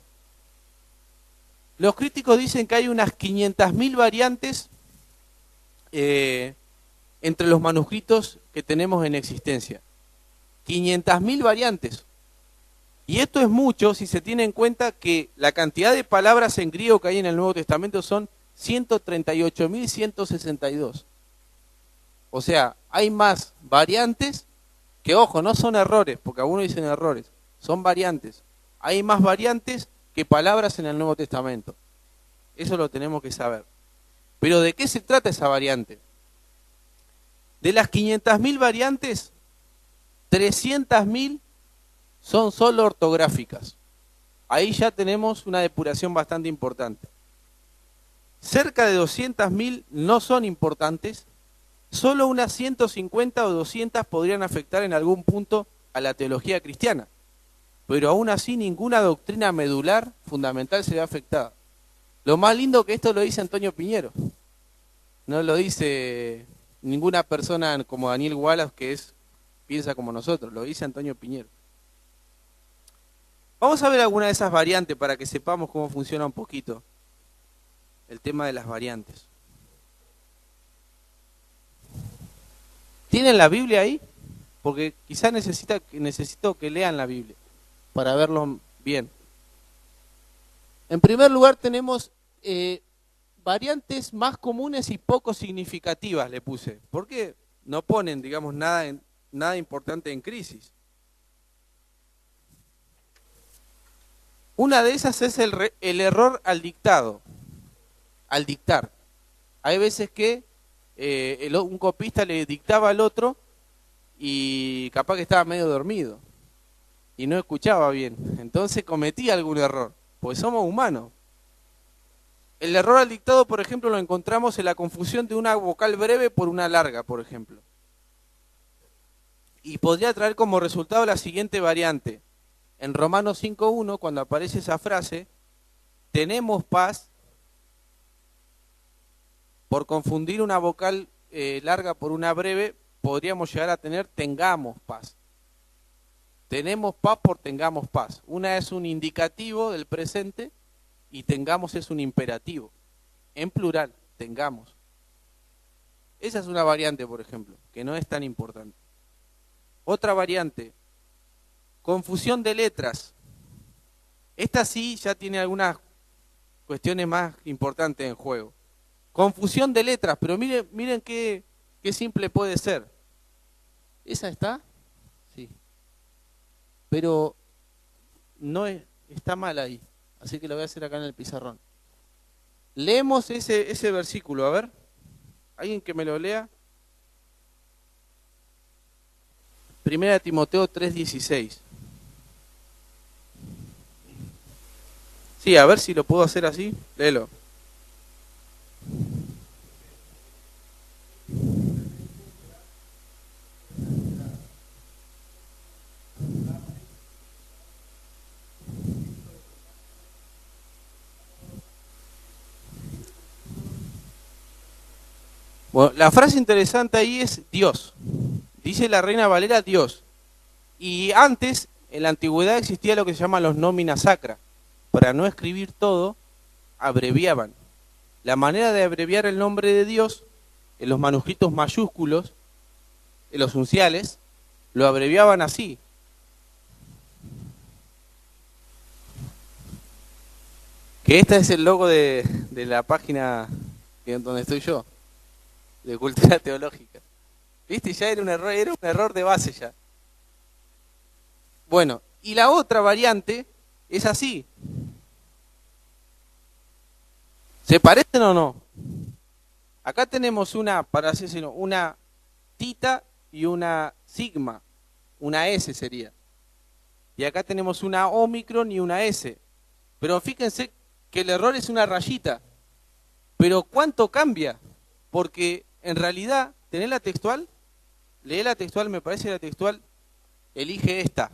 Los críticos dicen que hay unas 500.000 variantes entre los manuscritos que tenemos en existencia. 500.000 variantes. Y esto es mucho si se tiene en cuenta que la cantidad de palabras en griego que hay en el Nuevo Testamento son 138.162. O sea, hay más variantes que, ojo, no son errores, porque algunos dicen errores, son variantes. Hay más variantes que palabras en el Nuevo Testamento. Eso lo tenemos que saber. Pero ¿de qué se trata esa variante? De las 500.000 variantes, 300.000 son solo ortográficas. Ahí ya tenemos una depuración bastante importante. Cerca de 200.000 no son importantes. Solo unas 150 o 200 podrían afectar en algún punto a la teología cristiana. Pero aún así ninguna doctrina medular fundamental se ve afectada. Lo más lindo que esto lo dice Antonio Piñero. No lo dice ninguna persona como Daniel Wallace que piensa como nosotros, lo dice Antonio Piñero. Vamos a ver alguna de esas variantes para que sepamos cómo funciona un poquito el tema de las variantes. ¿Tienen la Biblia ahí? Porque quizás necesito que lean la Biblia para verlo bien. En primer lugar tenemos variantes más comunes y poco significativas, le puse. Porque no ponen, digamos, nada importante en crisis. Una de esas es el error al dictar. Hay veces que un copista le dictaba al otro y capaz que estaba medio dormido y no escuchaba bien. Entonces cometía algún error, porque somos humanos. El error al dictado, por ejemplo, lo encontramos en la confusión de una vocal breve por una larga, por ejemplo. Y podría traer como resultado la siguiente variante. En Romanos 5.1, cuando aparece esa frase, tenemos paz, por confundir una vocal larga por una breve, podríamos llegar a tener tengamos paz. Tenemos paz por tengamos paz. Una es un indicativo del presente y tengamos es un imperativo. En plural, tengamos. Esa es una variante, por ejemplo, que no es tan importante. Otra variante, confusión de letras. Esta sí ya tiene algunas cuestiones más importantes en juego. Confusión de letras, pero miren qué simple puede ser. ¿Esa está? Sí. Pero no está mal ahí. Así que lo voy a hacer acá en el pizarrón. Leemos ese versículo, a ver. ¿Alguien que me lo lea? Primera Timoteo 3:16. Sí, a ver si lo puedo hacer así. Léelo. Bueno, la frase interesante ahí es Dios. Dice la Reina Valera Dios. Y antes, en la antigüedad existía lo que se llama los nómina sacra. Para no escribir todo, abreviaban. La manera de abreviar el nombre de Dios, en los manuscritos mayúsculos, en los unciales, lo abreviaban así. Que este es el logo de la página donde estoy yo, de Cultura Teológica. ¿Viste? Ya era un error de base ya. Bueno, y la otra variante es así. ¿Se parecen o no? Acá tenemos una tita y una sigma, una S sería. Y acá tenemos una omicron y una S. Pero fíjense que el error es una rayita. Pero ¿cuánto cambia? Porque en realidad, ¿tenés la textual? Lee la textual, me parece la textual, elige esta.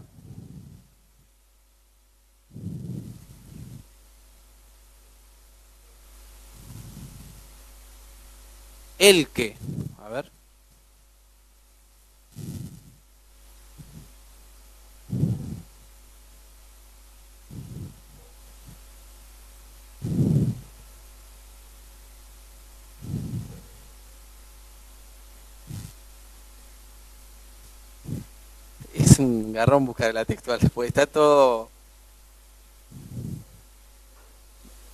El que, a ver. Es un garrón buscar la textual, pues está todo...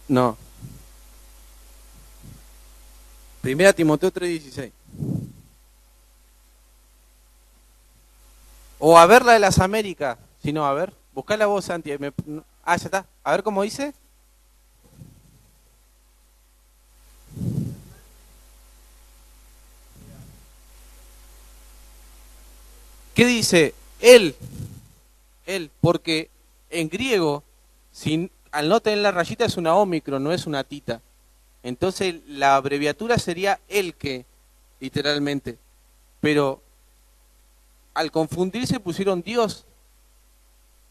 No. Primera Timoteo 3:16. O a ver la de las Américas. Si no, a ver. Buscá la voz, Santi. Ya está. A ver cómo dice. ¿Qué dice? Él, porque en griego, al no tener la rayita es una ómicron, no es una tita. Entonces la abreviatura sería el que, literalmente. Pero al confundirse pusieron Dios.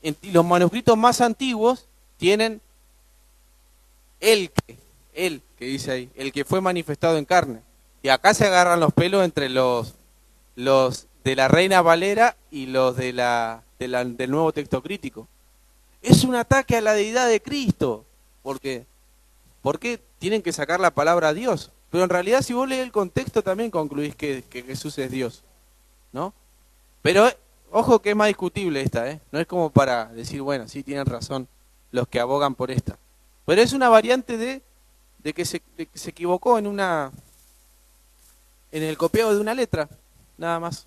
Y los manuscritos más antiguos tienen el que dice ahí, el que fue manifestado en carne. Y acá se agarran los pelos entre los de la Reina Valera y los del nuevo texto crítico. Es un ataque a la deidad de Cristo. ¿Por qué? Porque tienen que sacar la palabra Dios. Pero en realidad si vos lees el contexto también concluís que Jesús es Dios, ¿no? Pero ojo que es más discutible esta, ¿eh? No es como para decir, bueno, sí tienen razón los que abogan por esta. Pero es una variante de que se equivocó en el copiado de una letra, nada más.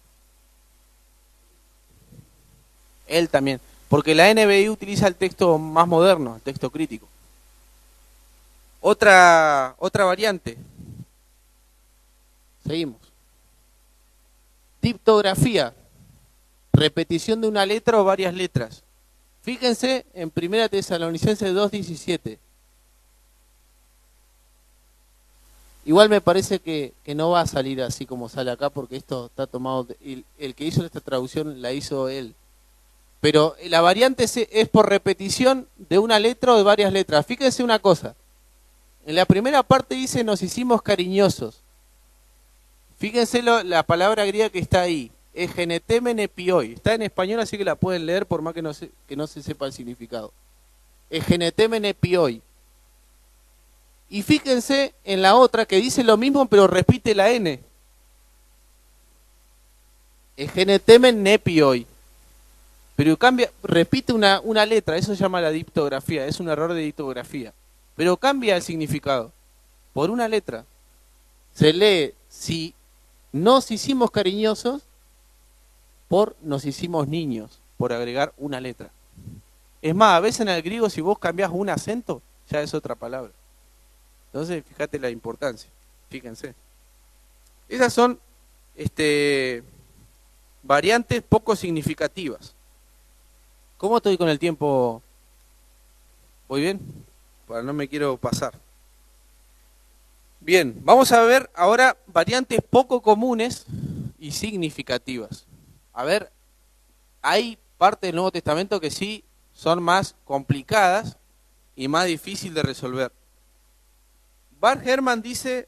Él también, porque la NBI utiliza el texto más moderno, el texto crítico. Otra variante. Seguimos. Diptografía. Repetición de una letra o varias letras. Fíjense en 1 Tesalonicenses 2:17. Igual me parece que no va a salir así como sale acá, porque esto está tomado, el que hizo esta traducción la hizo él. Pero la variante es por repetición de una letra o de varias letras. Fíjense una cosa. En la primera parte dice nos hicimos cariñosos. Fíjense la palabra griega que está ahí. Egenetemen epioi. Está en español, así que la pueden leer por más que no se sepa el significado. Egenetemen epioi. Y fíjense en la otra que dice lo mismo pero repite la N. Egenetemen nepioi. Pero repite una letra, eso se llama la diptografía, es un error de diptografía. Pero cambia el significado. Por una letra. Se lee, si nos hicimos cariñosos, por nos hicimos niños, por agregar una letra. Es más, a veces en el griego si vos cambiás un acento, ya es otra palabra. Entonces, fíjate la importancia, fíjense. Esas son variantes poco significativas. ¿Cómo estoy con el tiempo? ¿Voy bien? Para no me quiero pasar. Bien, vamos a ver ahora variantes poco comunes y significativas. A ver, hay partes del Nuevo Testamento que sí son más complicadas y más difíciles de resolver. Bart Ehrman dice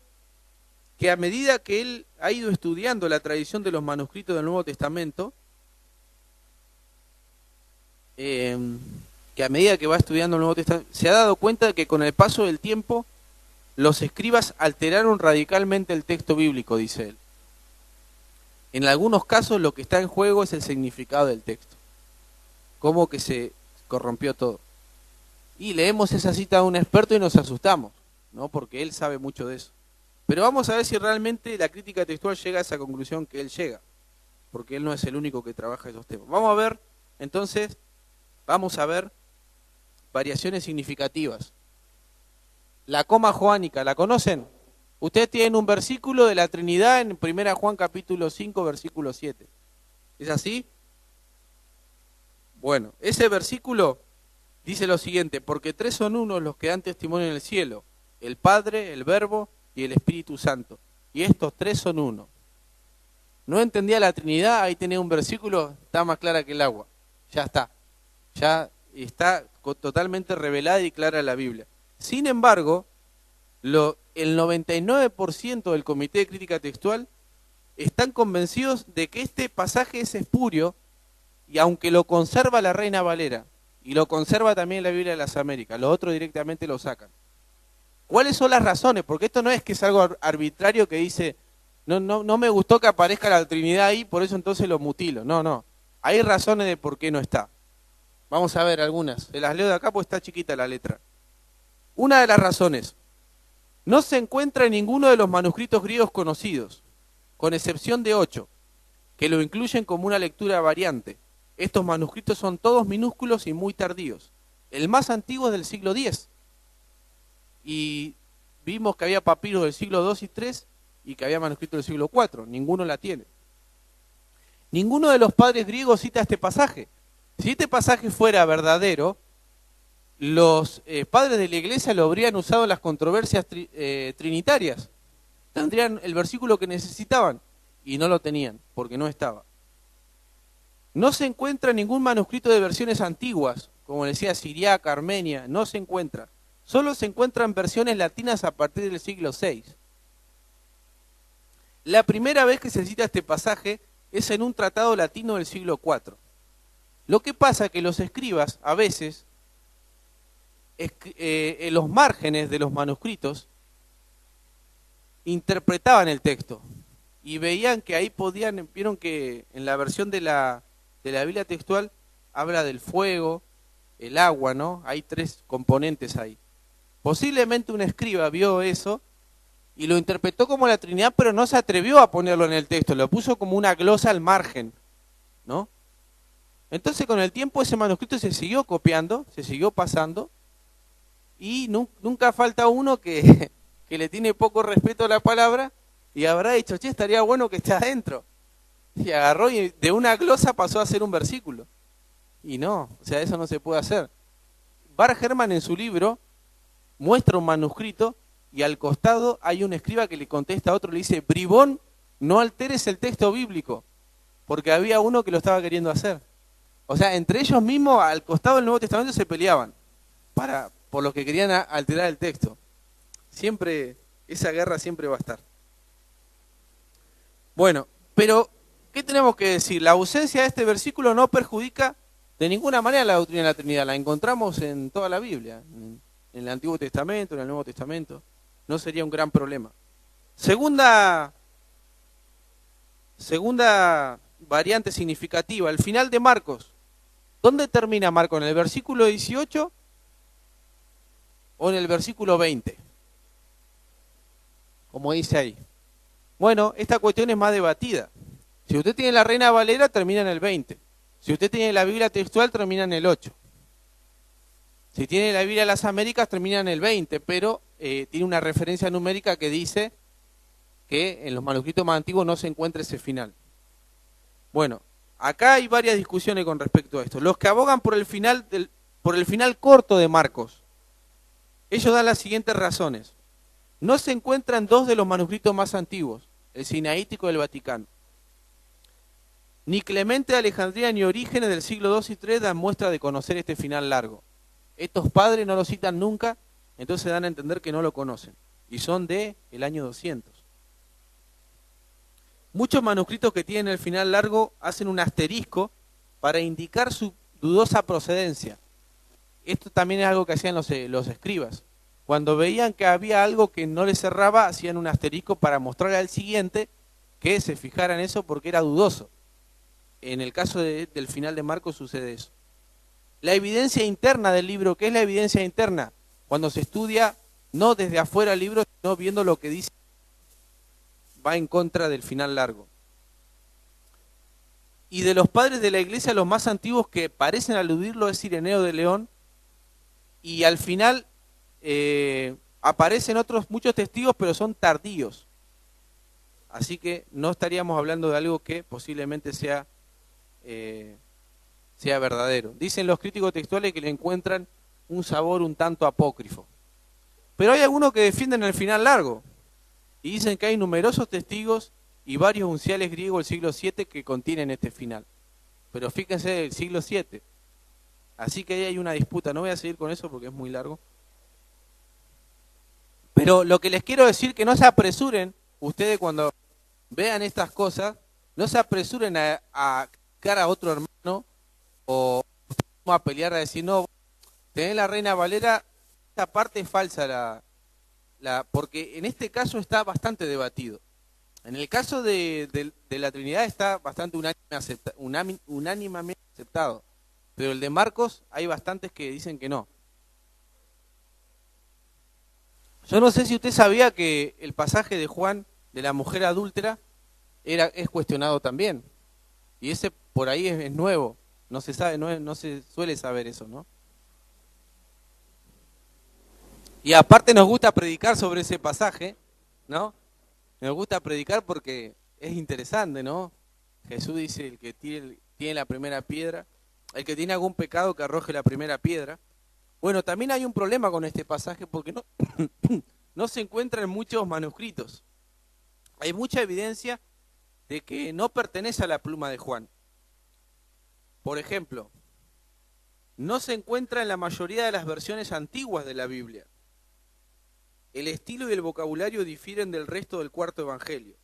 que a medida que él ha ido estudiando la tradición de los manuscritos del Nuevo Testamento, que a medida que va estudiando el Nuevo Testamento, se ha dado cuenta de que con el paso del tiempo los escribas alteraron radicalmente el texto bíblico, dice él. En algunos casos lo que está en juego es el significado del texto. Cómo que se corrompió todo. Y leemos esa cita de un experto y nos asustamos, ¿no? Porque él sabe mucho de eso. Pero vamos a ver si realmente la crítica textual llega a esa conclusión que él llega. Porque él no es el único que trabaja esos temas. Vamos a ver, entonces, variaciones significativas. La coma joánica, ¿la conocen? Ustedes tienen un versículo de la Trinidad en 1 Juan capítulo 5, versículo 7. ¿Es así? Bueno, ese versículo dice lo siguiente: porque tres son unos los que dan testimonio en el cielo, el Padre, el Verbo y el Espíritu Santo. Y estos tres son uno. ¿No entendía la Trinidad? Ahí tenía un versículo, está más clara que el agua. Ya está. Ya está totalmente revelada y clara la Biblia. Sin embargo, el 99% del Comité de Crítica Textual están convencidos de que este pasaje es espurio, y aunque lo conserva la Reina Valera, y lo conserva también la Biblia de las Américas, los otros directamente lo sacan. ¿Cuáles son las razones? Porque esto no es que es algo arbitrario que dice, no me gustó que aparezca la Trinidad ahí, por eso entonces lo mutilo. No. Hay razones de por qué no está. Vamos a ver algunas. Se las leo de acá porque está chiquita la letra. Una de las razones: no se encuentra en ninguno de los manuscritos griegos conocidos, con excepción de 8, que lo incluyen como una lectura variante. Estos manuscritos son todos minúsculos y muy tardíos. El más antiguo es del siglo X. Y vimos que había papiros del siglo II y III y que había manuscritos del siglo IV. Ninguno la tiene. Ninguno de los padres griegos cita este pasaje. Si este pasaje fuera verdadero, los padres de la iglesia lo habrían usado en las controversias trinitarias. Tendrían el versículo que necesitaban y no lo tenían porque no estaba. No se encuentra ningún manuscrito de versiones antiguas, como decía siriaca, armenia, no se encuentra. Solo se encuentran versiones latinas a partir del siglo VI. La primera vez que se cita este pasaje es en un tratado latino del siglo IV. Lo que pasa es que los escribas a veces, en los márgenes de los manuscritos, interpretaban el texto y veían que ahí vieron que en la versión de la Biblia textual habla del fuego, el agua, ¿no? Hay tres componentes ahí. Posiblemente un escriba vio eso y lo interpretó como la Trinidad, pero no se atrevió a ponerlo en el texto, lo puso como una glosa al margen, ¿no? Entonces con el tiempo ese manuscrito se siguió copiando, se siguió pasando, y nunca falta uno que le tiene poco respeto a la palabra y habrá dicho, che, estaría bueno que esté adentro. Y agarró y de una glosa pasó a ser un versículo. Y no, o sea, eso no se puede hacer. Bart Ehrman en su libro muestra un manuscrito y al costado hay un escriba que le contesta a otro, le dice, bribón, no alteres el texto bíblico, porque había uno que lo estaba queriendo hacer. O sea, entre ellos mismos al costado del Nuevo Testamento se peleaban por los que querían alterar el texto. Siempre, esa guerra siempre va a estar. Bueno, pero, ¿qué tenemos que decir? La ausencia de este versículo no perjudica de ninguna manera la doctrina de la Trinidad. La encontramos en toda la Biblia, en el Antiguo Testamento, en el Nuevo Testamento. No sería un gran problema. Segunda variante significativa, el final de Marcos. ¿Dónde termina Marcos? ¿En el versículo 18 o en el versículo 20? Como dice ahí. Bueno, esta cuestión es más debatida. Si usted tiene la Reina Valera, termina en el 20. Si usted tiene la Biblia textual, termina en el 8. Si tiene la Biblia de las Américas termina en el 20, pero tiene una referencia numérica que dice que en los manuscritos más antiguos no se encuentra ese final. Bueno, acá hay varias discusiones con respecto a esto. Los que abogan por el final corto de Marcos, ellos dan las siguientes razones. No se encuentran dos de los manuscritos más antiguos, el Sinaítico y el Vaticano. Ni Clemente de Alejandría ni Orígenes del siglo II y III dan muestra de conocer este final largo. Estos padres no lo citan nunca, entonces dan a entender que no lo conocen. Y son de el año 200. Muchos manuscritos que tienen el final largo hacen un asterisco para indicar su dudosa procedencia. Esto también es algo que hacían los escribas. Cuando veían que había algo que no les cerraba, hacían un asterisco para mostrarle al siguiente que se fijara en eso porque era dudoso. En el caso del final de Marcos sucede eso. La evidencia interna del libro, ¿qué es la evidencia interna? Cuando se estudia no desde afuera el libro, sino viendo lo que dice, va en contra del final largo. Y de los padres de la iglesia, los más antiguos que parecen aludirlo es Ireneo de León, y al final aparecen muchos testigos, pero son tardíos. Así que no estaríamos hablando de algo que posiblemente sea verdadero. Dicen los críticos textuales que le encuentran un sabor un tanto apócrifo. Pero hay algunos que defienden el final largo y dicen que hay numerosos testigos y varios unciales griegos del siglo VII que contienen este final. Pero fíjense del siglo VII. Así que ahí hay una disputa. No voy a seguir con eso porque es muy largo. Pero lo que les quiero decir que no se apresuren, ustedes cuando vean estas cosas, no se apresuren a criticar a otro hermano o a pelear a decir, no, tenés la Reina Valera, esta parte es falsa, porque en este caso está bastante debatido. En el caso de la Trinidad está bastante unánimemente aceptado, pero el de Marcos hay bastantes que dicen que no. Yo no sé si usted sabía que el pasaje de Juan de la mujer adúltera es cuestionado también, y ese por ahí es nuevo, no se sabe, no se suele saber eso, ¿no? Y aparte nos gusta predicar sobre ese pasaje, ¿no? Nos gusta predicar porque es interesante, ¿no? Jesús dice, el que tiene la primera piedra, el que tiene algún pecado que arroje la primera piedra. Bueno, también hay un problema con este pasaje porque no se encuentra en muchos manuscritos. Hay mucha evidencia de que no pertenece a la pluma de Juan. Por ejemplo, no se encuentra en la mayoría de las versiones antiguas de la Biblia. El estilo y el vocabulario difieren del resto del cuarto evangelio.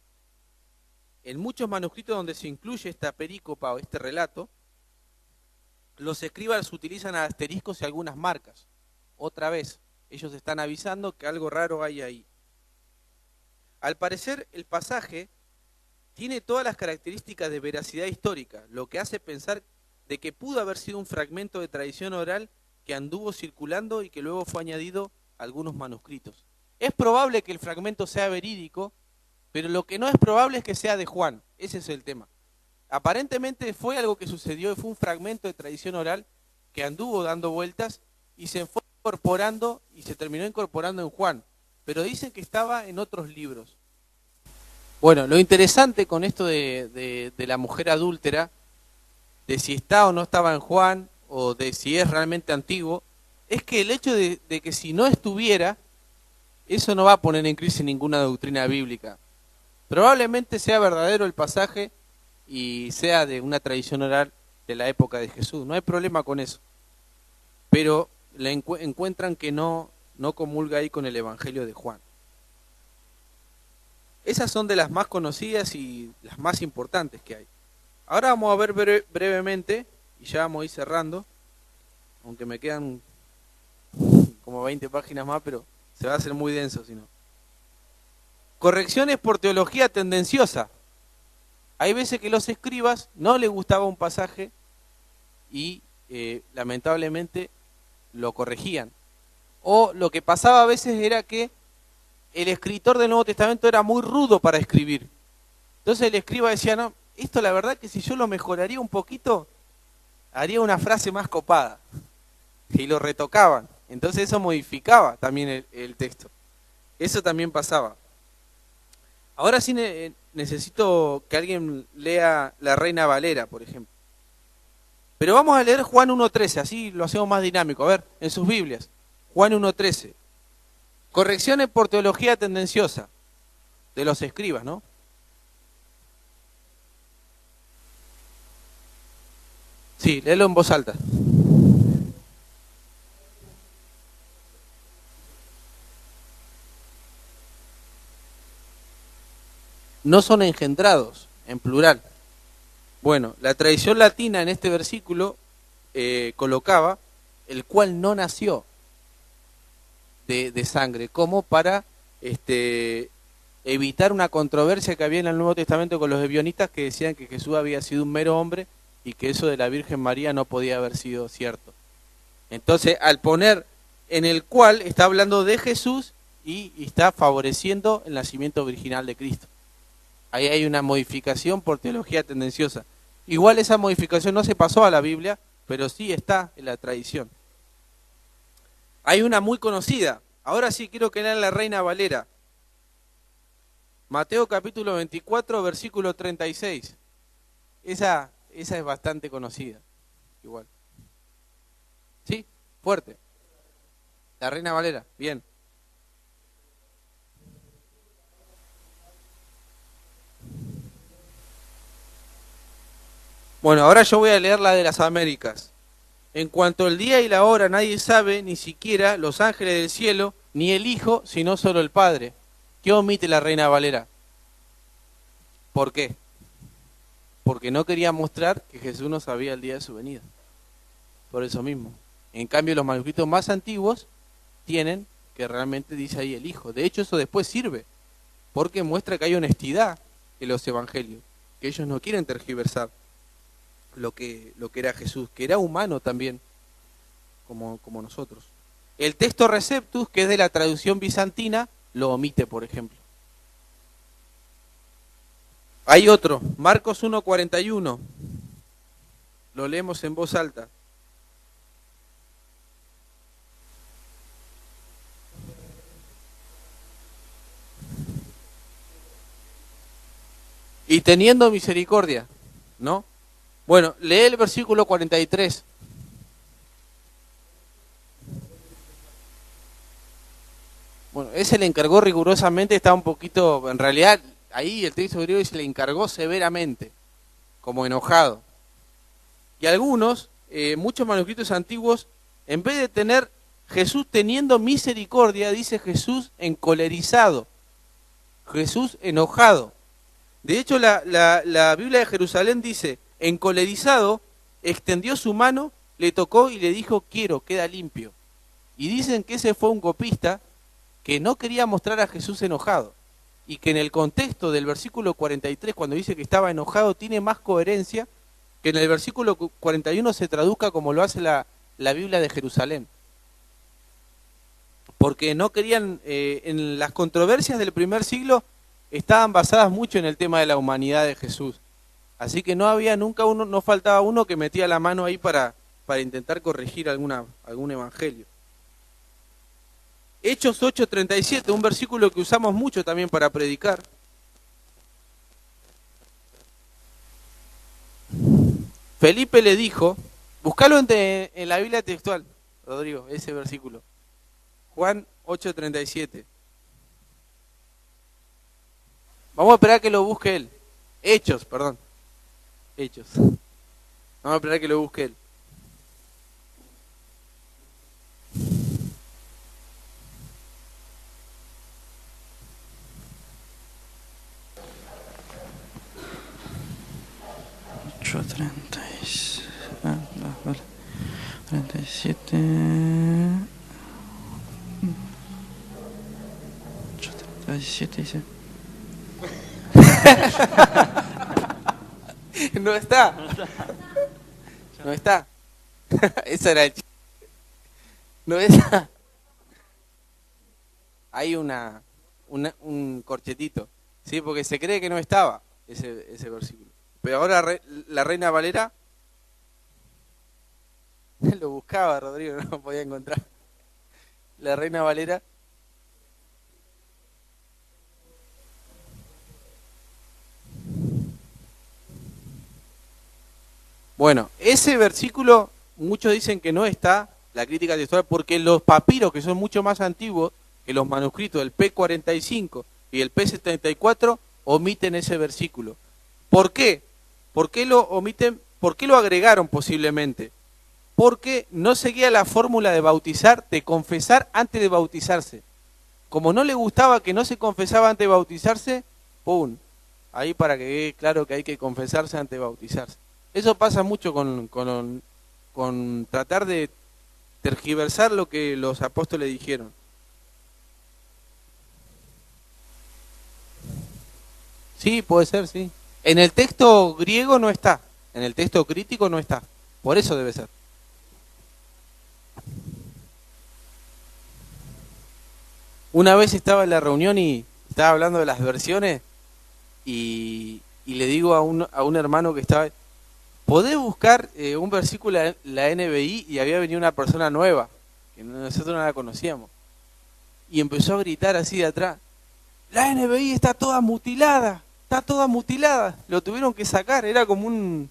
En muchos manuscritos donde se incluye esta perícopa o este relato, los escribas utilizan asteriscos y algunas marcas. Otra vez, ellos están avisando que algo raro hay ahí. Al parecer, el pasaje tiene todas las características de veracidad histórica, lo que hace pensar de que pudo haber sido un fragmento de tradición oral que anduvo circulando y que luego fue añadido a algunos manuscritos. Es probable que el fragmento sea verídico, pero lo que no es probable es que sea de Juan. Ese es el tema. Aparentemente fue algo que sucedió, fue un fragmento de tradición oral que anduvo dando vueltas y se fue incorporando y se terminó incorporando en Juan, pero dicen que estaba en otros libros. Bueno, lo interesante con esto de la mujer adúltera, de si está o no estaba en Juan, o de si es realmente antiguo, es que el hecho de que si no estuviera, eso no va a poner en crisis ninguna doctrina bíblica. Probablemente sea verdadero el pasaje y sea de una tradición oral de la época de Jesús. No hay problema con eso. Pero encuentran que no comulga ahí con el Evangelio de Juan. Esas son de las más conocidas y las más importantes que hay. Ahora vamos a ver brevemente, y ya vamos a ir cerrando, aunque me quedan como 20 páginas más, pero se va a hacer muy denso si no. Correcciones por teología tendenciosa. Hay veces que los escribas no les gustaba un pasaje y lamentablemente lo corregían. O lo que pasaba a veces era que el escritor del Nuevo Testamento era muy rudo para escribir. Entonces el escriba decía, no, esto la verdad que si yo lo mejoraría un poquito, haría una frase más copada. y lo retocaban. Entonces eso modificaba también el texto. Eso también pasaba. Ahora sí necesito que alguien lea la Reina Valera, por ejemplo. Pero vamos a leer Juan 1.13, así lo hacemos más dinámico. A ver, en sus Biblias, Juan 1.13. Correcciones por teología tendenciosa de los escribas, ¿no? Sí, léelo en voz alta. No son engendrados, en plural. Bueno, la tradición latina en este versículo colocaba el cual no nació de sangre, como para evitar una controversia que había en el Nuevo Testamento con los ebionistas que decían que Jesús había sido un mero hombre y que eso de la Virgen María no podía haber sido cierto. Entonces, al poner en el cual, está hablando de Jesús y está favoreciendo el nacimiento virginal de Cristo. Ahí hay una modificación por teología tendenciosa. Igual esa modificación no se pasó a la Biblia, pero sí está en la tradición. Hay una muy conocida. Ahora sí quiero que lean la Reina Valera. Mateo capítulo 24, versículo 36. Esa es bastante conocida. Igual. ¿Sí? Fuerte. La Reina Valera. Bien. Bueno, ahora yo voy a leer la de las Américas. En cuanto al día y la hora nadie sabe, ni siquiera los ángeles del cielo, ni el Hijo, sino solo el Padre. ¿Qué omite la Reina Valera? ¿Por qué? Porque no quería mostrar que Jesús no sabía el día de su venida. Por eso mismo. En cambio, los manuscritos más antiguos tienen que realmente dice ahí el Hijo. De hecho, eso después sirve, porque muestra que hay honestidad en los evangelios, que ellos no quieren tergiversar lo que era Jesús, que era humano también, como nosotros. El texto Receptus, que es de la traducción bizantina, lo omite, por ejemplo. Hay otro, Marcos 1.41, lo leemos en voz alta. Y teniendo misericordia, ¿no? Bueno, lee el versículo 43. Bueno, ese le encargó rigurosamente, está un poquito, en realidad, ahí el texto griego dice, le encargó severamente, como enojado. Y algunos, muchos manuscritos antiguos, en vez de tener Jesús teniendo misericordia, dice Jesús encolerizado, Jesús enojado. De hecho, la Biblia de Jerusalén dice, encolerizado, extendió su mano, le tocó y le dijo, quiero, queda limpio. Y dicen que ese fue un copista que no quería mostrar a Jesús enojado. Y que en el contexto del versículo 43, cuando dice que estaba enojado, tiene más coherencia que en el versículo 41 se traduzca como lo hace la Biblia de Jerusalén. Porque no querían, en las controversias del primer siglo, estaban basadas mucho en el tema de la humanidad de Jesús. Así que no había nunca uno, no faltaba uno que metía la mano ahí para intentar corregir algún evangelio. Hechos 8:37, un versículo que usamos mucho también para predicar. Felipe le dijo, buscalo en la Biblia textual, Rodrigo, ese versículo. Juan 8:37. Vamos a esperar que lo busque él. Hechos, perdón. Hechos. Vamos a esperar que lo busque él. Ocho, 37. 8:37 dice. No está. No está. Ese era el chiste. No está. Hay un corchetito. Sí, porque se cree que no estaba ese versículo. Pero ahora la Reina Valera Lo buscaba, Rodrigo, no lo podía encontrar. La Reina Valera. Bueno, ese versículo, muchos dicen que no está, la crítica textual, porque los papiros, que son mucho más antiguos que los manuscritos del P45 y el P74, omiten ese versículo. ¿Por qué? ¿Por qué lo omiten? ¿Por qué lo agregaron posiblemente? Porque no seguía la fórmula de bautizar, de confesar antes de bautizarse. Como no le gustaba que no se confesaba antes de bautizarse, ¡pum! Ahí para que quede claro que hay que confesarse antes de bautizarse. Eso pasa mucho con tratar de tergiversar lo que los apóstoles dijeron. Sí, puede ser, sí. En el texto griego no está, en el texto crítico no está. Por eso debe ser. Una vez estaba en la reunión y estaba hablando de las versiones y le digo a un hermano que estaba, ¿podés buscar un versículo en la NBI? Y había venido una persona nueva, que nosotros no la conocíamos. Y empezó a gritar así de atrás, la NBI está toda mutilada, está toda mutilada. Lo tuvieron que sacar, era como un...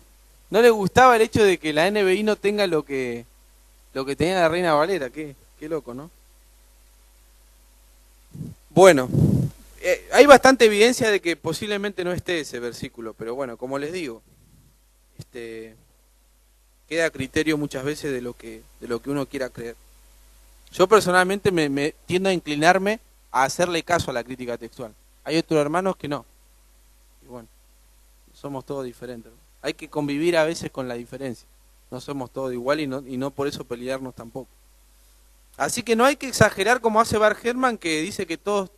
No le gustaba el hecho de que la NBI no tenga lo que tenía la Reina Valera, qué loco, ¿no? Bueno, hay bastante evidencia de que posiblemente no esté ese versículo, pero bueno, como les digo, queda a criterio muchas veces de lo que uno quiera creer. Yo personalmente me tiendo a inclinarme a hacerle caso a la crítica textual. Hay otros hermanos que no. Y bueno, somos todos diferentes, ¿no? Hay que convivir a veces con la diferencia. No somos todos igual y no por eso pelearnos tampoco. Así que no hay que exagerar como hace Bart Ehrman, que dice que todo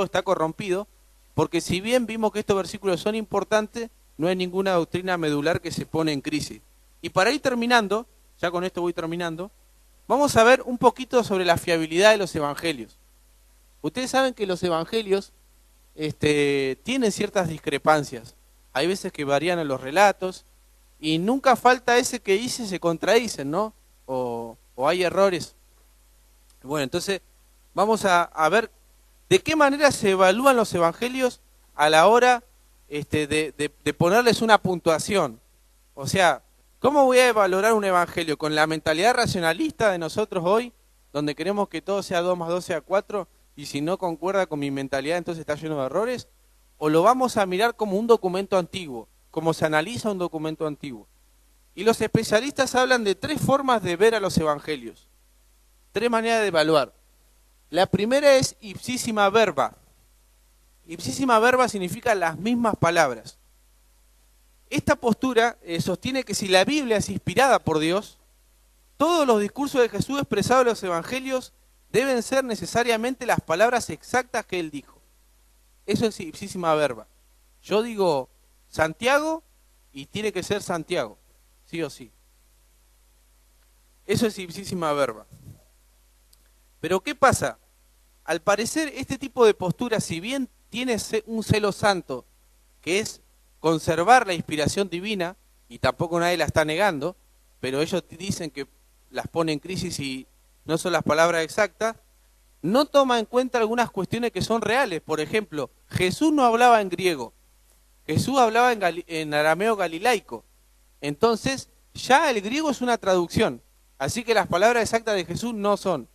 está corrompido, porque si bien vimos que estos versículos son importantes, no hay ninguna doctrina medular que se pone en crisis. Y para ir terminando, ya con esto voy terminando, vamos a ver un poquito sobre la fiabilidad de los evangelios. Ustedes saben que los evangelios tienen ciertas discrepancias. Hay veces que varían en los relatos y nunca falta ese que dice se contradicen, ¿no? O hay errores. Bueno, entonces vamos a ver de qué manera se evalúan los evangelios a la hora de ponerles una puntuación. O sea, ¿cómo voy a valorar un evangelio? ¿Con la mentalidad racionalista de nosotros hoy, donde queremos que todo sea 2 más 2 sea 4, y si no concuerda con mi mentalidad entonces está lleno de errores? ¿O lo vamos a mirar como un documento antiguo, como se analiza un documento antiguo? Y los especialistas hablan de 3 formas de ver a los evangelios. 3 maneras de evaluar. La primera es ipsísima verba. Ipsísima verba significa las mismas palabras. Esta postura sostiene que si la Biblia es inspirada por Dios, todos los discursos de Jesús expresados en los evangelios deben ser necesariamente las palabras exactas que él dijo. Eso es ipsísima verba. Yo digo Santiago y tiene que ser Santiago, sí o sí. Eso es ipsísima verba. Pero ¿qué pasa? Al parecer este tipo de postura, si bien tiene un celo santo, que es conservar la inspiración divina, y tampoco nadie la está negando, pero ellos dicen que las pone en crisis y no son las palabras exactas, no toma en cuenta algunas cuestiones que son reales. Por ejemplo, Jesús no hablaba en griego, Jesús hablaba en arameo galilaico. Entonces, ya el griego es una traducción, así que las palabras exactas de Jesús no son.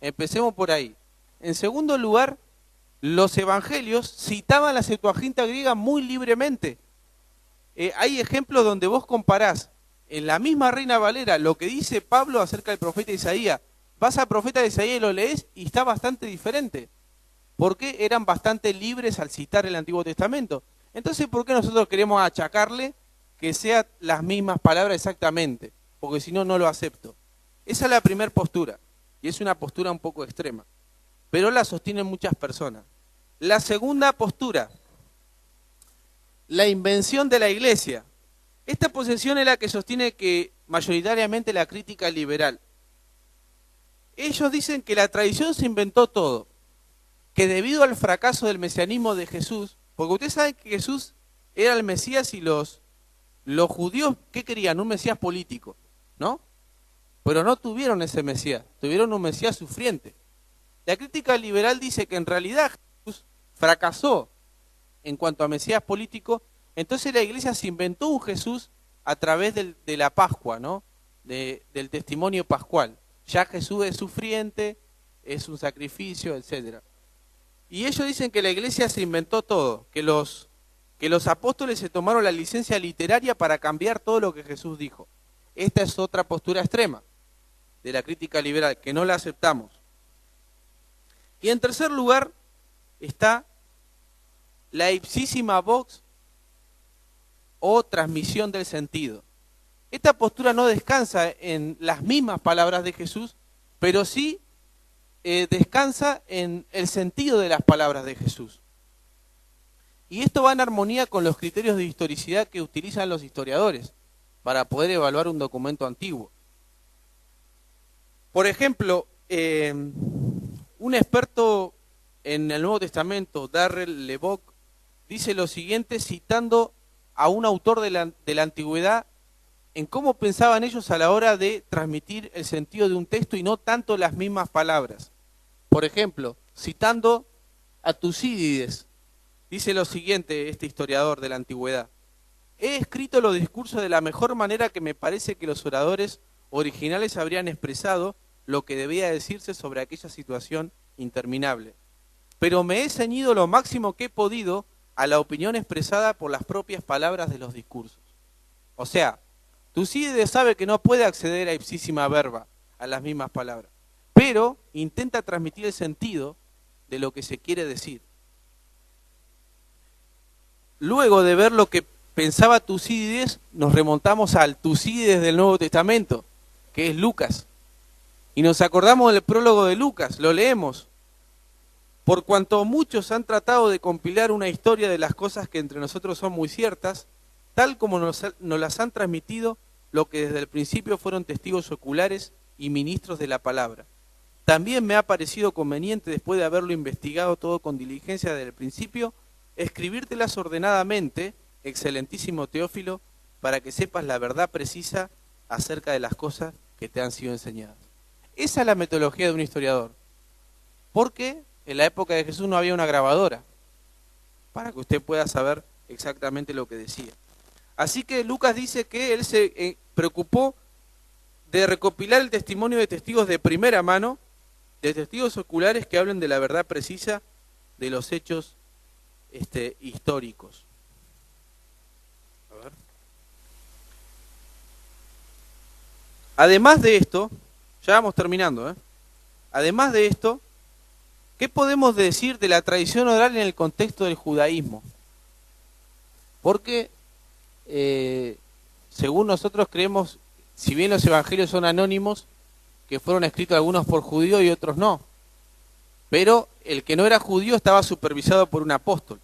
Empecemos por ahí. En segundo lugar, los evangelios citaban la Septuaginta griega muy libremente. Hay ejemplos donde vos comparás en la misma Reina Valera lo que dice Pablo acerca del profeta Isaías. Vas al profeta de Isaías y lo lees y está bastante diferente. Porque eran bastante libres al citar el Antiguo Testamento. Entonces, ¿por qué nosotros queremos achacarle que sean las mismas palabras exactamente? Porque si no, no lo acepto. Esa es la primera postura. Y es una postura un poco extrema. Pero la sostienen muchas personas. La segunda postura, la invención de la iglesia. Esta posición es la que sostiene que mayoritariamente la crítica liberal. Ellos dicen que la tradición se inventó todo, que debido al fracaso del mesianismo de Jesús, porque ustedes saben que Jesús era el Mesías y los judíos, ¿qué querían? Un Mesías político, ¿no? pero no tuvieron ese Mesías, tuvieron un Mesías sufriente. La crítica liberal dice que en realidad Jesús fracasó en cuanto a Mesías político, entonces la iglesia se inventó un Jesús a través de la Pascua, ¿no? Del testimonio pascual. Ya Jesús es sufriente, es un sacrificio, etc. Y ellos dicen que la iglesia se inventó todo, que los apóstoles se tomaron la licencia literaria para cambiar todo lo que Jesús dijo. Esta es otra postura extrema de la crítica liberal, que no la aceptamos. Y en tercer lugar está la ipsísima vox o transmisión del sentido. Esta postura no descansa en las mismas palabras de Jesús, pero sí descansa en el sentido de las palabras de Jesús. Y esto va en armonía con los criterios de historicidad que utilizan los historiadores para poder evaluar un documento antiguo. Por ejemplo, un experto en el Nuevo Testamento, Darrell Lebock, dice lo siguiente citando a un autor de la antigüedad en cómo pensaban ellos a la hora de transmitir el sentido de un texto y no tanto las mismas palabras. Por ejemplo, citando a Tucídides, dice lo siguiente este historiador de la antigüedad: he escrito los discursos de la mejor manera que me parece que los oradores originales habrían expresado lo que debía decirse sobre aquella situación interminable. Pero me he ceñido lo máximo que he podido a la opinión expresada por las propias palabras de los discursos. O sea, Tucídides sabe que no puede acceder a ipsísima verba, a las mismas palabras, pero intenta transmitir el sentido de lo que se quiere decir. Luego de ver lo que pensaba Tucídides, nos remontamos al Tucídides del Nuevo Testamento, que es Lucas. Y nos acordamos del prólogo de Lucas, lo leemos. Por cuanto muchos han tratado de compilar una historia de las cosas que entre nosotros son muy ciertas, tal como nos las han transmitido lo que desde el principio fueron testigos oculares y ministros de la palabra. También me ha parecido conveniente, después de haberlo investigado todo con diligencia desde el principio, escribírtelas ordenadamente, excelentísimo Teófilo, para que sepas la verdad precisa acerca de las cosas que te han sido enseñadas. Esa es la metodología de un historiador, porque en la época de Jesús no había una grabadora, para que usted pueda saber exactamente lo que decía. Así que Lucas dice que él se preocupó de recopilar el testimonio de testigos de primera mano, de testigos oculares que hablen de la verdad precisa de los hechos históricos. A ver. Además de esto, ya vamos terminando, además de esto, ¿qué podemos decir de la tradición oral en el contexto del judaísmo? Porque, según nosotros creemos, si bien los evangelios son anónimos, que fueron escritos algunos por judíos y otros no, pero el que no era judío estaba supervisado por un apóstol.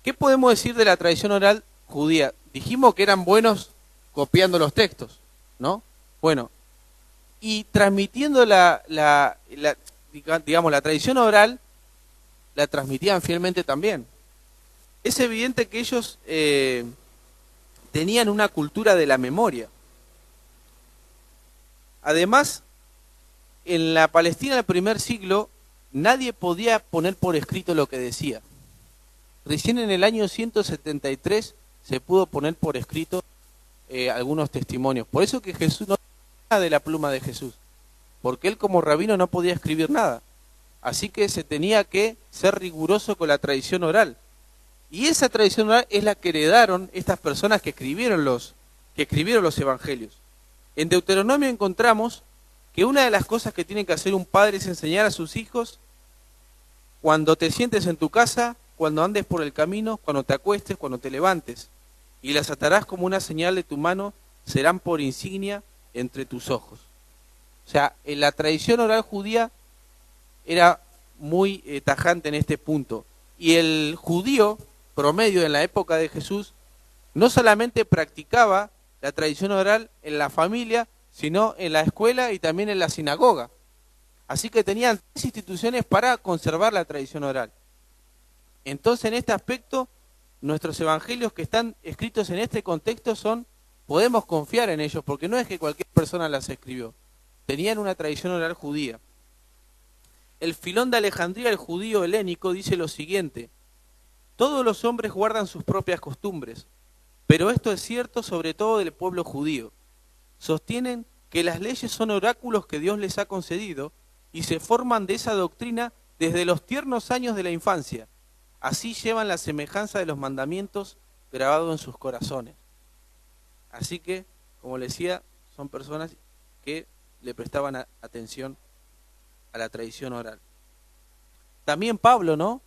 ¿Qué podemos decir de la tradición oral judía? Dijimos que eran buenos copiando los textos, ¿no? Bueno, y transmitiendo la tradición oral, la transmitían fielmente también. Es evidente que ellos tenían una cultura de la memoria. Además, en la Palestina del primer siglo, nadie podía poner por escrito lo que decía. Recién en el año 173 se pudo poner por escrito algunos testimonios. Por eso que Jesús no tenía de la pluma de Jesús, porque él como rabino no podía escribir nada. Así que se tenía que ser riguroso con la tradición oral. Y esa tradición oral es la que heredaron estas personas que escribieron los evangelios. En Deuteronomio encontramos que una de las cosas que tiene que hacer un padre es enseñar a sus hijos cuando te sientes en tu casa, cuando andes por el camino, cuando te acuestes, cuando te levantes. Y las atarás como una señal de tu mano, serán por insignia entre tus ojos. O sea, en la tradición oral judía era muy tajante en este punto. Y el judío promedio en la época de Jesús no solamente practicaba la tradición oral en la familia, sino en la escuela y también en la sinagoga. Así que tenían 3 instituciones para conservar la tradición oral. Entonces, en este aspecto, nuestros evangelios que están escritos en este contexto son podemos confiar en ellos, porque no es que cualquier persona las escribió. Tenían una tradición oral judía. El Filón de Alejandría, el judío helénico, dice lo siguiente: todos los hombres guardan sus propias costumbres, pero esto es cierto sobre todo del pueblo judío. Sostienen que las leyes son oráculos que Dios les ha concedido y se forman de esa doctrina desde los tiernos años de la infancia. Así llevan la semejanza de los mandamientos grabados en sus corazones. Así que, como les decía, son personas que le prestaban atención a la tradición oral. También Pablo, ¿no?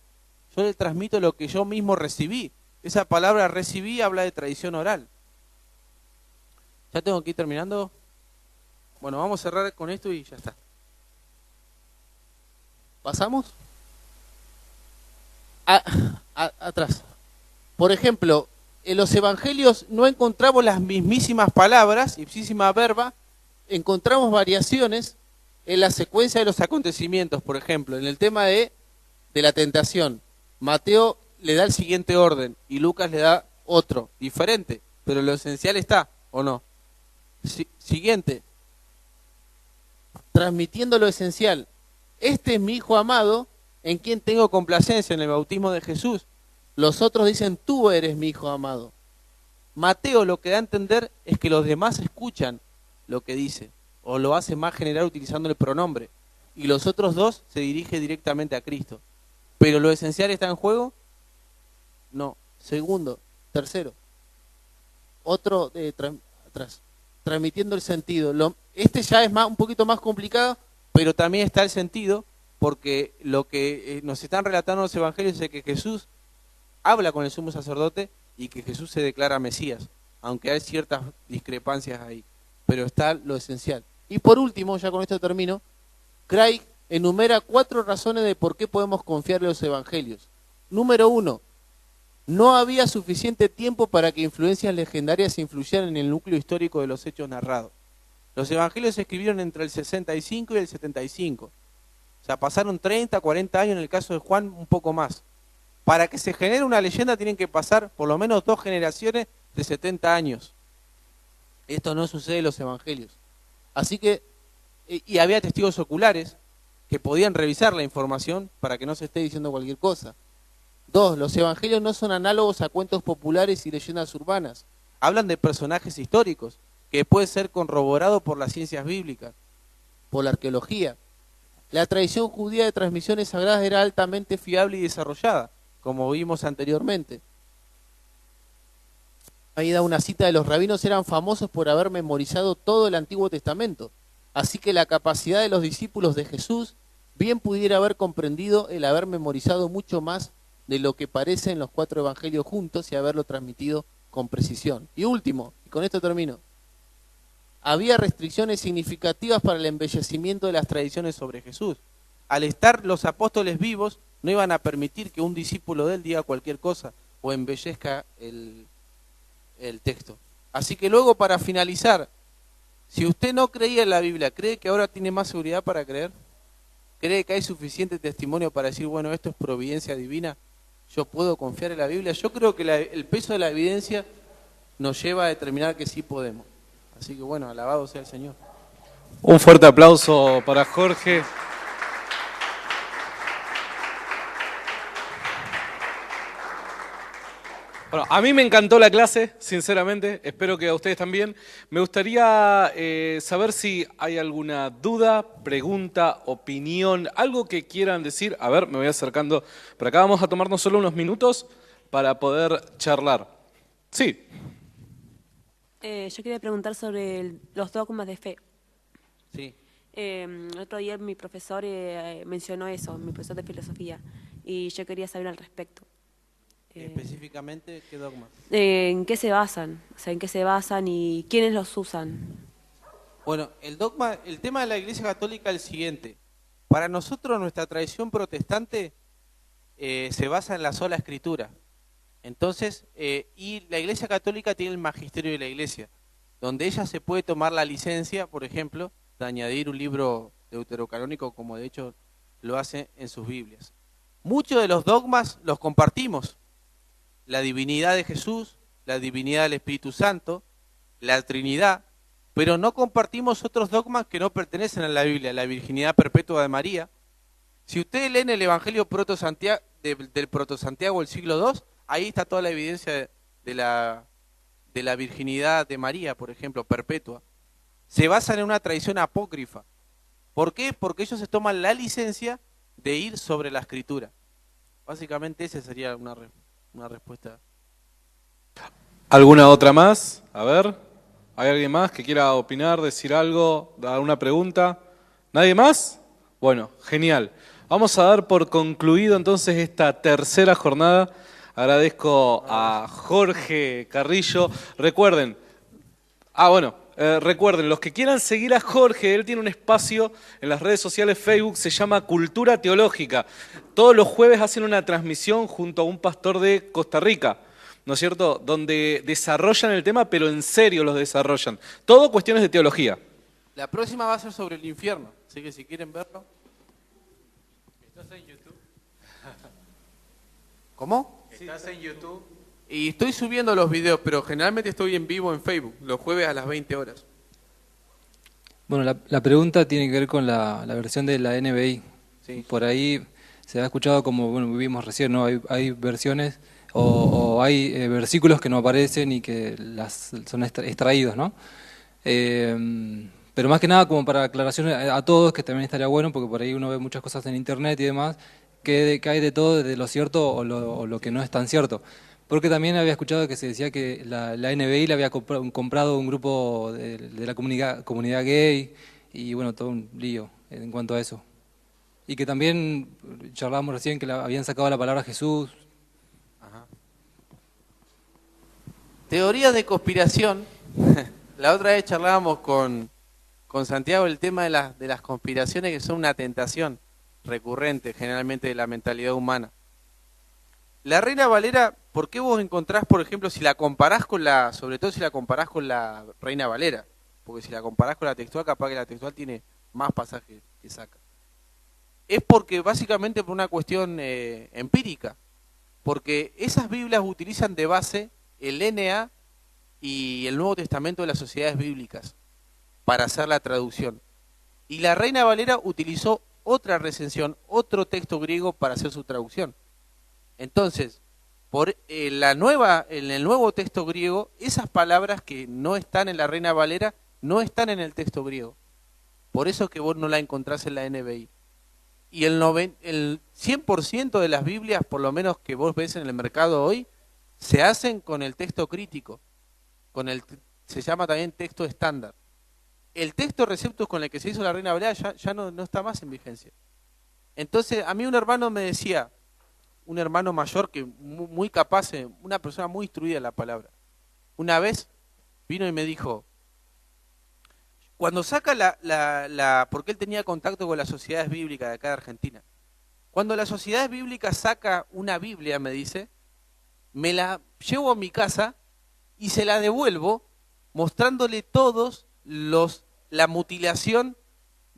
Yo le transmito lo que yo mismo recibí. Esa palabra recibí habla de tradición oral. ¿Ya tengo que ir terminando? Bueno, vamos a cerrar con esto y ya está. ¿Pasamos? Atrás. Por ejemplo, en los evangelios no encontramos las mismísimas palabras, ipsísima verba, encontramos variaciones en la secuencia de los acontecimientos. Por ejemplo, en el tema de la tentación, Mateo le da el siguiente orden y Lucas le da otro, diferente, pero lo esencial está, ¿o no? Siguiente, transmitiendo lo esencial. Este es mi Hijo amado, en quien tengo complacencia, en el bautismo de Jesús. Los otros dicen, tú eres mi Hijo amado. Mateo lo que da a entender es que los demás escuchan lo que dice, o lo hace más general utilizando el pronombre, y los otros dos se dirigen directamente a Cristo. ¿Pero lo esencial está en juego? No. Segundo, tercero, otro atrás, transmitiendo el sentido. Este ya es un poquito más complicado, pero también está el sentido, porque lo que nos están relatando los evangelios es que Jesús habla con el sumo sacerdote y que Jesús se declara Mesías, aunque hay ciertas discrepancias ahí, pero está lo esencial. Y por último, ya con esto termino, Craig enumera 4 razones de por qué podemos confiar en los evangelios. Número 1, no había suficiente tiempo para que influencias legendarias influyeran en el núcleo histórico de los hechos narrados. Los evangelios se escribieron entre el 65 y el 75. O sea, pasaron 30, 40 años, en el caso de Juan un poco más. Para que se genere una leyenda tienen que pasar por lo menos 2 generaciones de 70 años. Esto no sucede en los evangelios. Así que, y había testigos oculares que podían revisar la información para que no se esté diciendo cualquier cosa. 2, los evangelios no son análogos a cuentos populares y leyendas urbanas. Hablan de personajes históricos, que puede ser corroborado por las ciencias bíblicas, por la arqueología. La tradición judía de transmisiones sagradas era altamente fiable y desarrollada, como vimos anteriormente. Ahí da una cita de los rabinos, eran famosos por haber memorizado todo el Antiguo Testamento. Así que la capacidad de los discípulos de Jesús bien pudiera haber comprendido el haber memorizado mucho más de lo que parece en los 4 evangelios juntos y haberlo transmitido con precisión. Y último, y con esto termino, había restricciones significativas para el embellecimiento de las tradiciones sobre Jesús. Al estar los apóstoles vivos, no iban a permitir que un discípulo de él diga cualquier cosa o embellezca el texto. Así que luego, para finalizar, si usted no creía en la Biblia, ¿cree que ahora tiene más seguridad para creer? ¿Cree que hay suficiente testimonio para decir, bueno, esto es providencia divina? ¿Yo puedo confiar en la Biblia? Yo creo que el peso de la evidencia nos lleva a determinar que sí podemos. Así que bueno, alabado sea el Señor. Un fuerte aplauso para Jorge. Bueno, a mí me encantó la clase, sinceramente, espero que a ustedes también. Me gustaría saber si hay alguna duda, pregunta, opinión, algo que quieran decir. A ver, me voy acercando por acá, vamos a tomarnos solo unos minutos para poder charlar. Sí. Yo quería preguntar sobre los dogmas de fe. Sí. El otro día mi profesor mencionó eso, mi profesor de filosofía, y yo quería saber al respecto. Específicamente, ¿qué dogma? ¿En qué se basan? O sea, ¿en qué se basan y quiénes los usan? Bueno, el tema de la Iglesia Católica es el siguiente. Para nosotros, nuestra tradición protestante se basa en la sola Escritura. Entonces, y la Iglesia Católica tiene el magisterio de la Iglesia, donde ella se puede tomar la licencia, por ejemplo, de añadir un libro deuterocanónico, como de hecho lo hace en sus Biblias. Muchos de los dogmas los compartimos. La divinidad de Jesús, la divinidad del Espíritu Santo, la Trinidad, pero no compartimos otros dogmas que no pertenecen a la Biblia, la virginidad perpetua de María. Si ustedes leen el Evangelio del Protosantiago del siglo II, ahí está toda la evidencia de la virginidad de María, por ejemplo, perpetua. Se basan en una tradición apócrifa. ¿Por qué? Porque ellos se toman la licencia de ir sobre la Escritura. Básicamente esa sería una respuesta. ¿Alguna otra más? A ver, ¿hay alguien más que quiera opinar, decir algo, dar una pregunta? ¿Nadie más? Bueno, genial. Vamos a dar por concluido entonces esta tercera jornada. Agradezco a Jorge Carrillo. Recuerden, los que quieran seguir a Jorge, él tiene un espacio en las redes sociales Facebook, se llama Cultura Teológica. Todos los jueves hacen una transmisión junto a un pastor de Costa Rica, ¿no es cierto?, donde desarrollan el tema, pero en serio los desarrollan. Todo cuestiones de teología. La próxima va a ser sobre el infierno, así que si quieren verlo. ¿Estás en YouTube? ¿Cómo? ¿Estás en YouTube? Y estoy subiendo los videos, pero generalmente estoy en vivo en Facebook, los jueves a las 20 horas. Bueno, la pregunta tiene que ver con la versión de la NBI. Sí. Por ahí se ha escuchado, como bueno, vimos recién, ¿no? Hay versiones o hay versículos que no aparecen y que son extraídos, ¿no? Pero más que nada, como para aclaración a todos, que también estaría bueno, porque por ahí uno ve muchas cosas en internet y demás, que hay de todo, de lo cierto o lo que no es tan cierto. Porque también había escuchado que se decía que la NBI le había comprado un grupo de la comunidad gay y bueno, todo un lío en cuanto a eso. Y que también charlábamos recién que habían sacado la palabra Jesús. Ajá. Teorías de conspiración. La otra vez charlábamos con Santiago el tema de las conspiraciones, que son una tentación recurrente generalmente de la mentalidad humana. La Reina Valera, ¿por qué vos encontrás, por ejemplo, si la comparás sobre todo si la comparás con la Reina Valera? Porque si la comparás con la textual, capaz que la textual tiene más pasajes que saca. Es porque básicamente por una cuestión empírica. Porque esas Biblias utilizan de base el NA y el Nuevo Testamento de las sociedades bíblicas para hacer la traducción. Y la Reina Valera utilizó otra recensión, otro texto griego para hacer su traducción. Entonces, en el nuevo texto griego, esas palabras que no están en la Reina Valera, no están en el texto griego. Por eso es que vos no la encontrás en la NBI. Y el 100% de las Biblias, por lo menos que vos ves en el mercado hoy, se hacen con el texto crítico. Se llama también texto estándar. El texto Receptus con el que se hizo la Reina Valera ya no está más en vigencia. Entonces, a mí un hermano me decía, un hermano mayor que muy capaz, una persona muy instruida en la palabra. Una vez vino y me dijo, cuando saca porque él tenía contacto con las sociedades bíblicas de acá de Argentina, cuando las sociedades bíblicas saca una Biblia, me dice, me la llevo a mi casa y se la devuelvo mostrándole todos la mutilación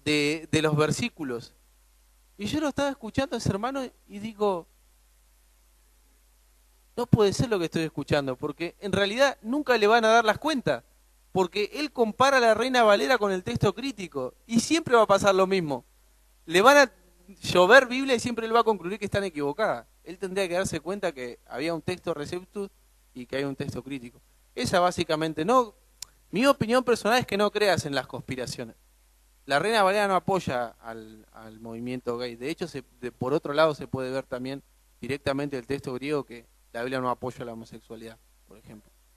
de los versículos. Y yo lo estaba escuchando a ese hermano y digo, no puede ser lo que estoy escuchando, porque en realidad nunca le van a dar las cuentas, porque él compara a la Reina Valera con el texto crítico, y siempre va a pasar lo mismo. Le van a llover Biblia y siempre él va a concluir que están equivocadas. Él tendría que darse cuenta que había un texto Receptus y que hay un texto crítico. Esa básicamente no. Mi opinión personal es que no creas en las conspiraciones. La Reina Valera no apoya al movimiento gay. De hecho, por otro lado se puede ver también directamente el texto griego que la Biblia no apoya la homosexualidad, por ejemplo.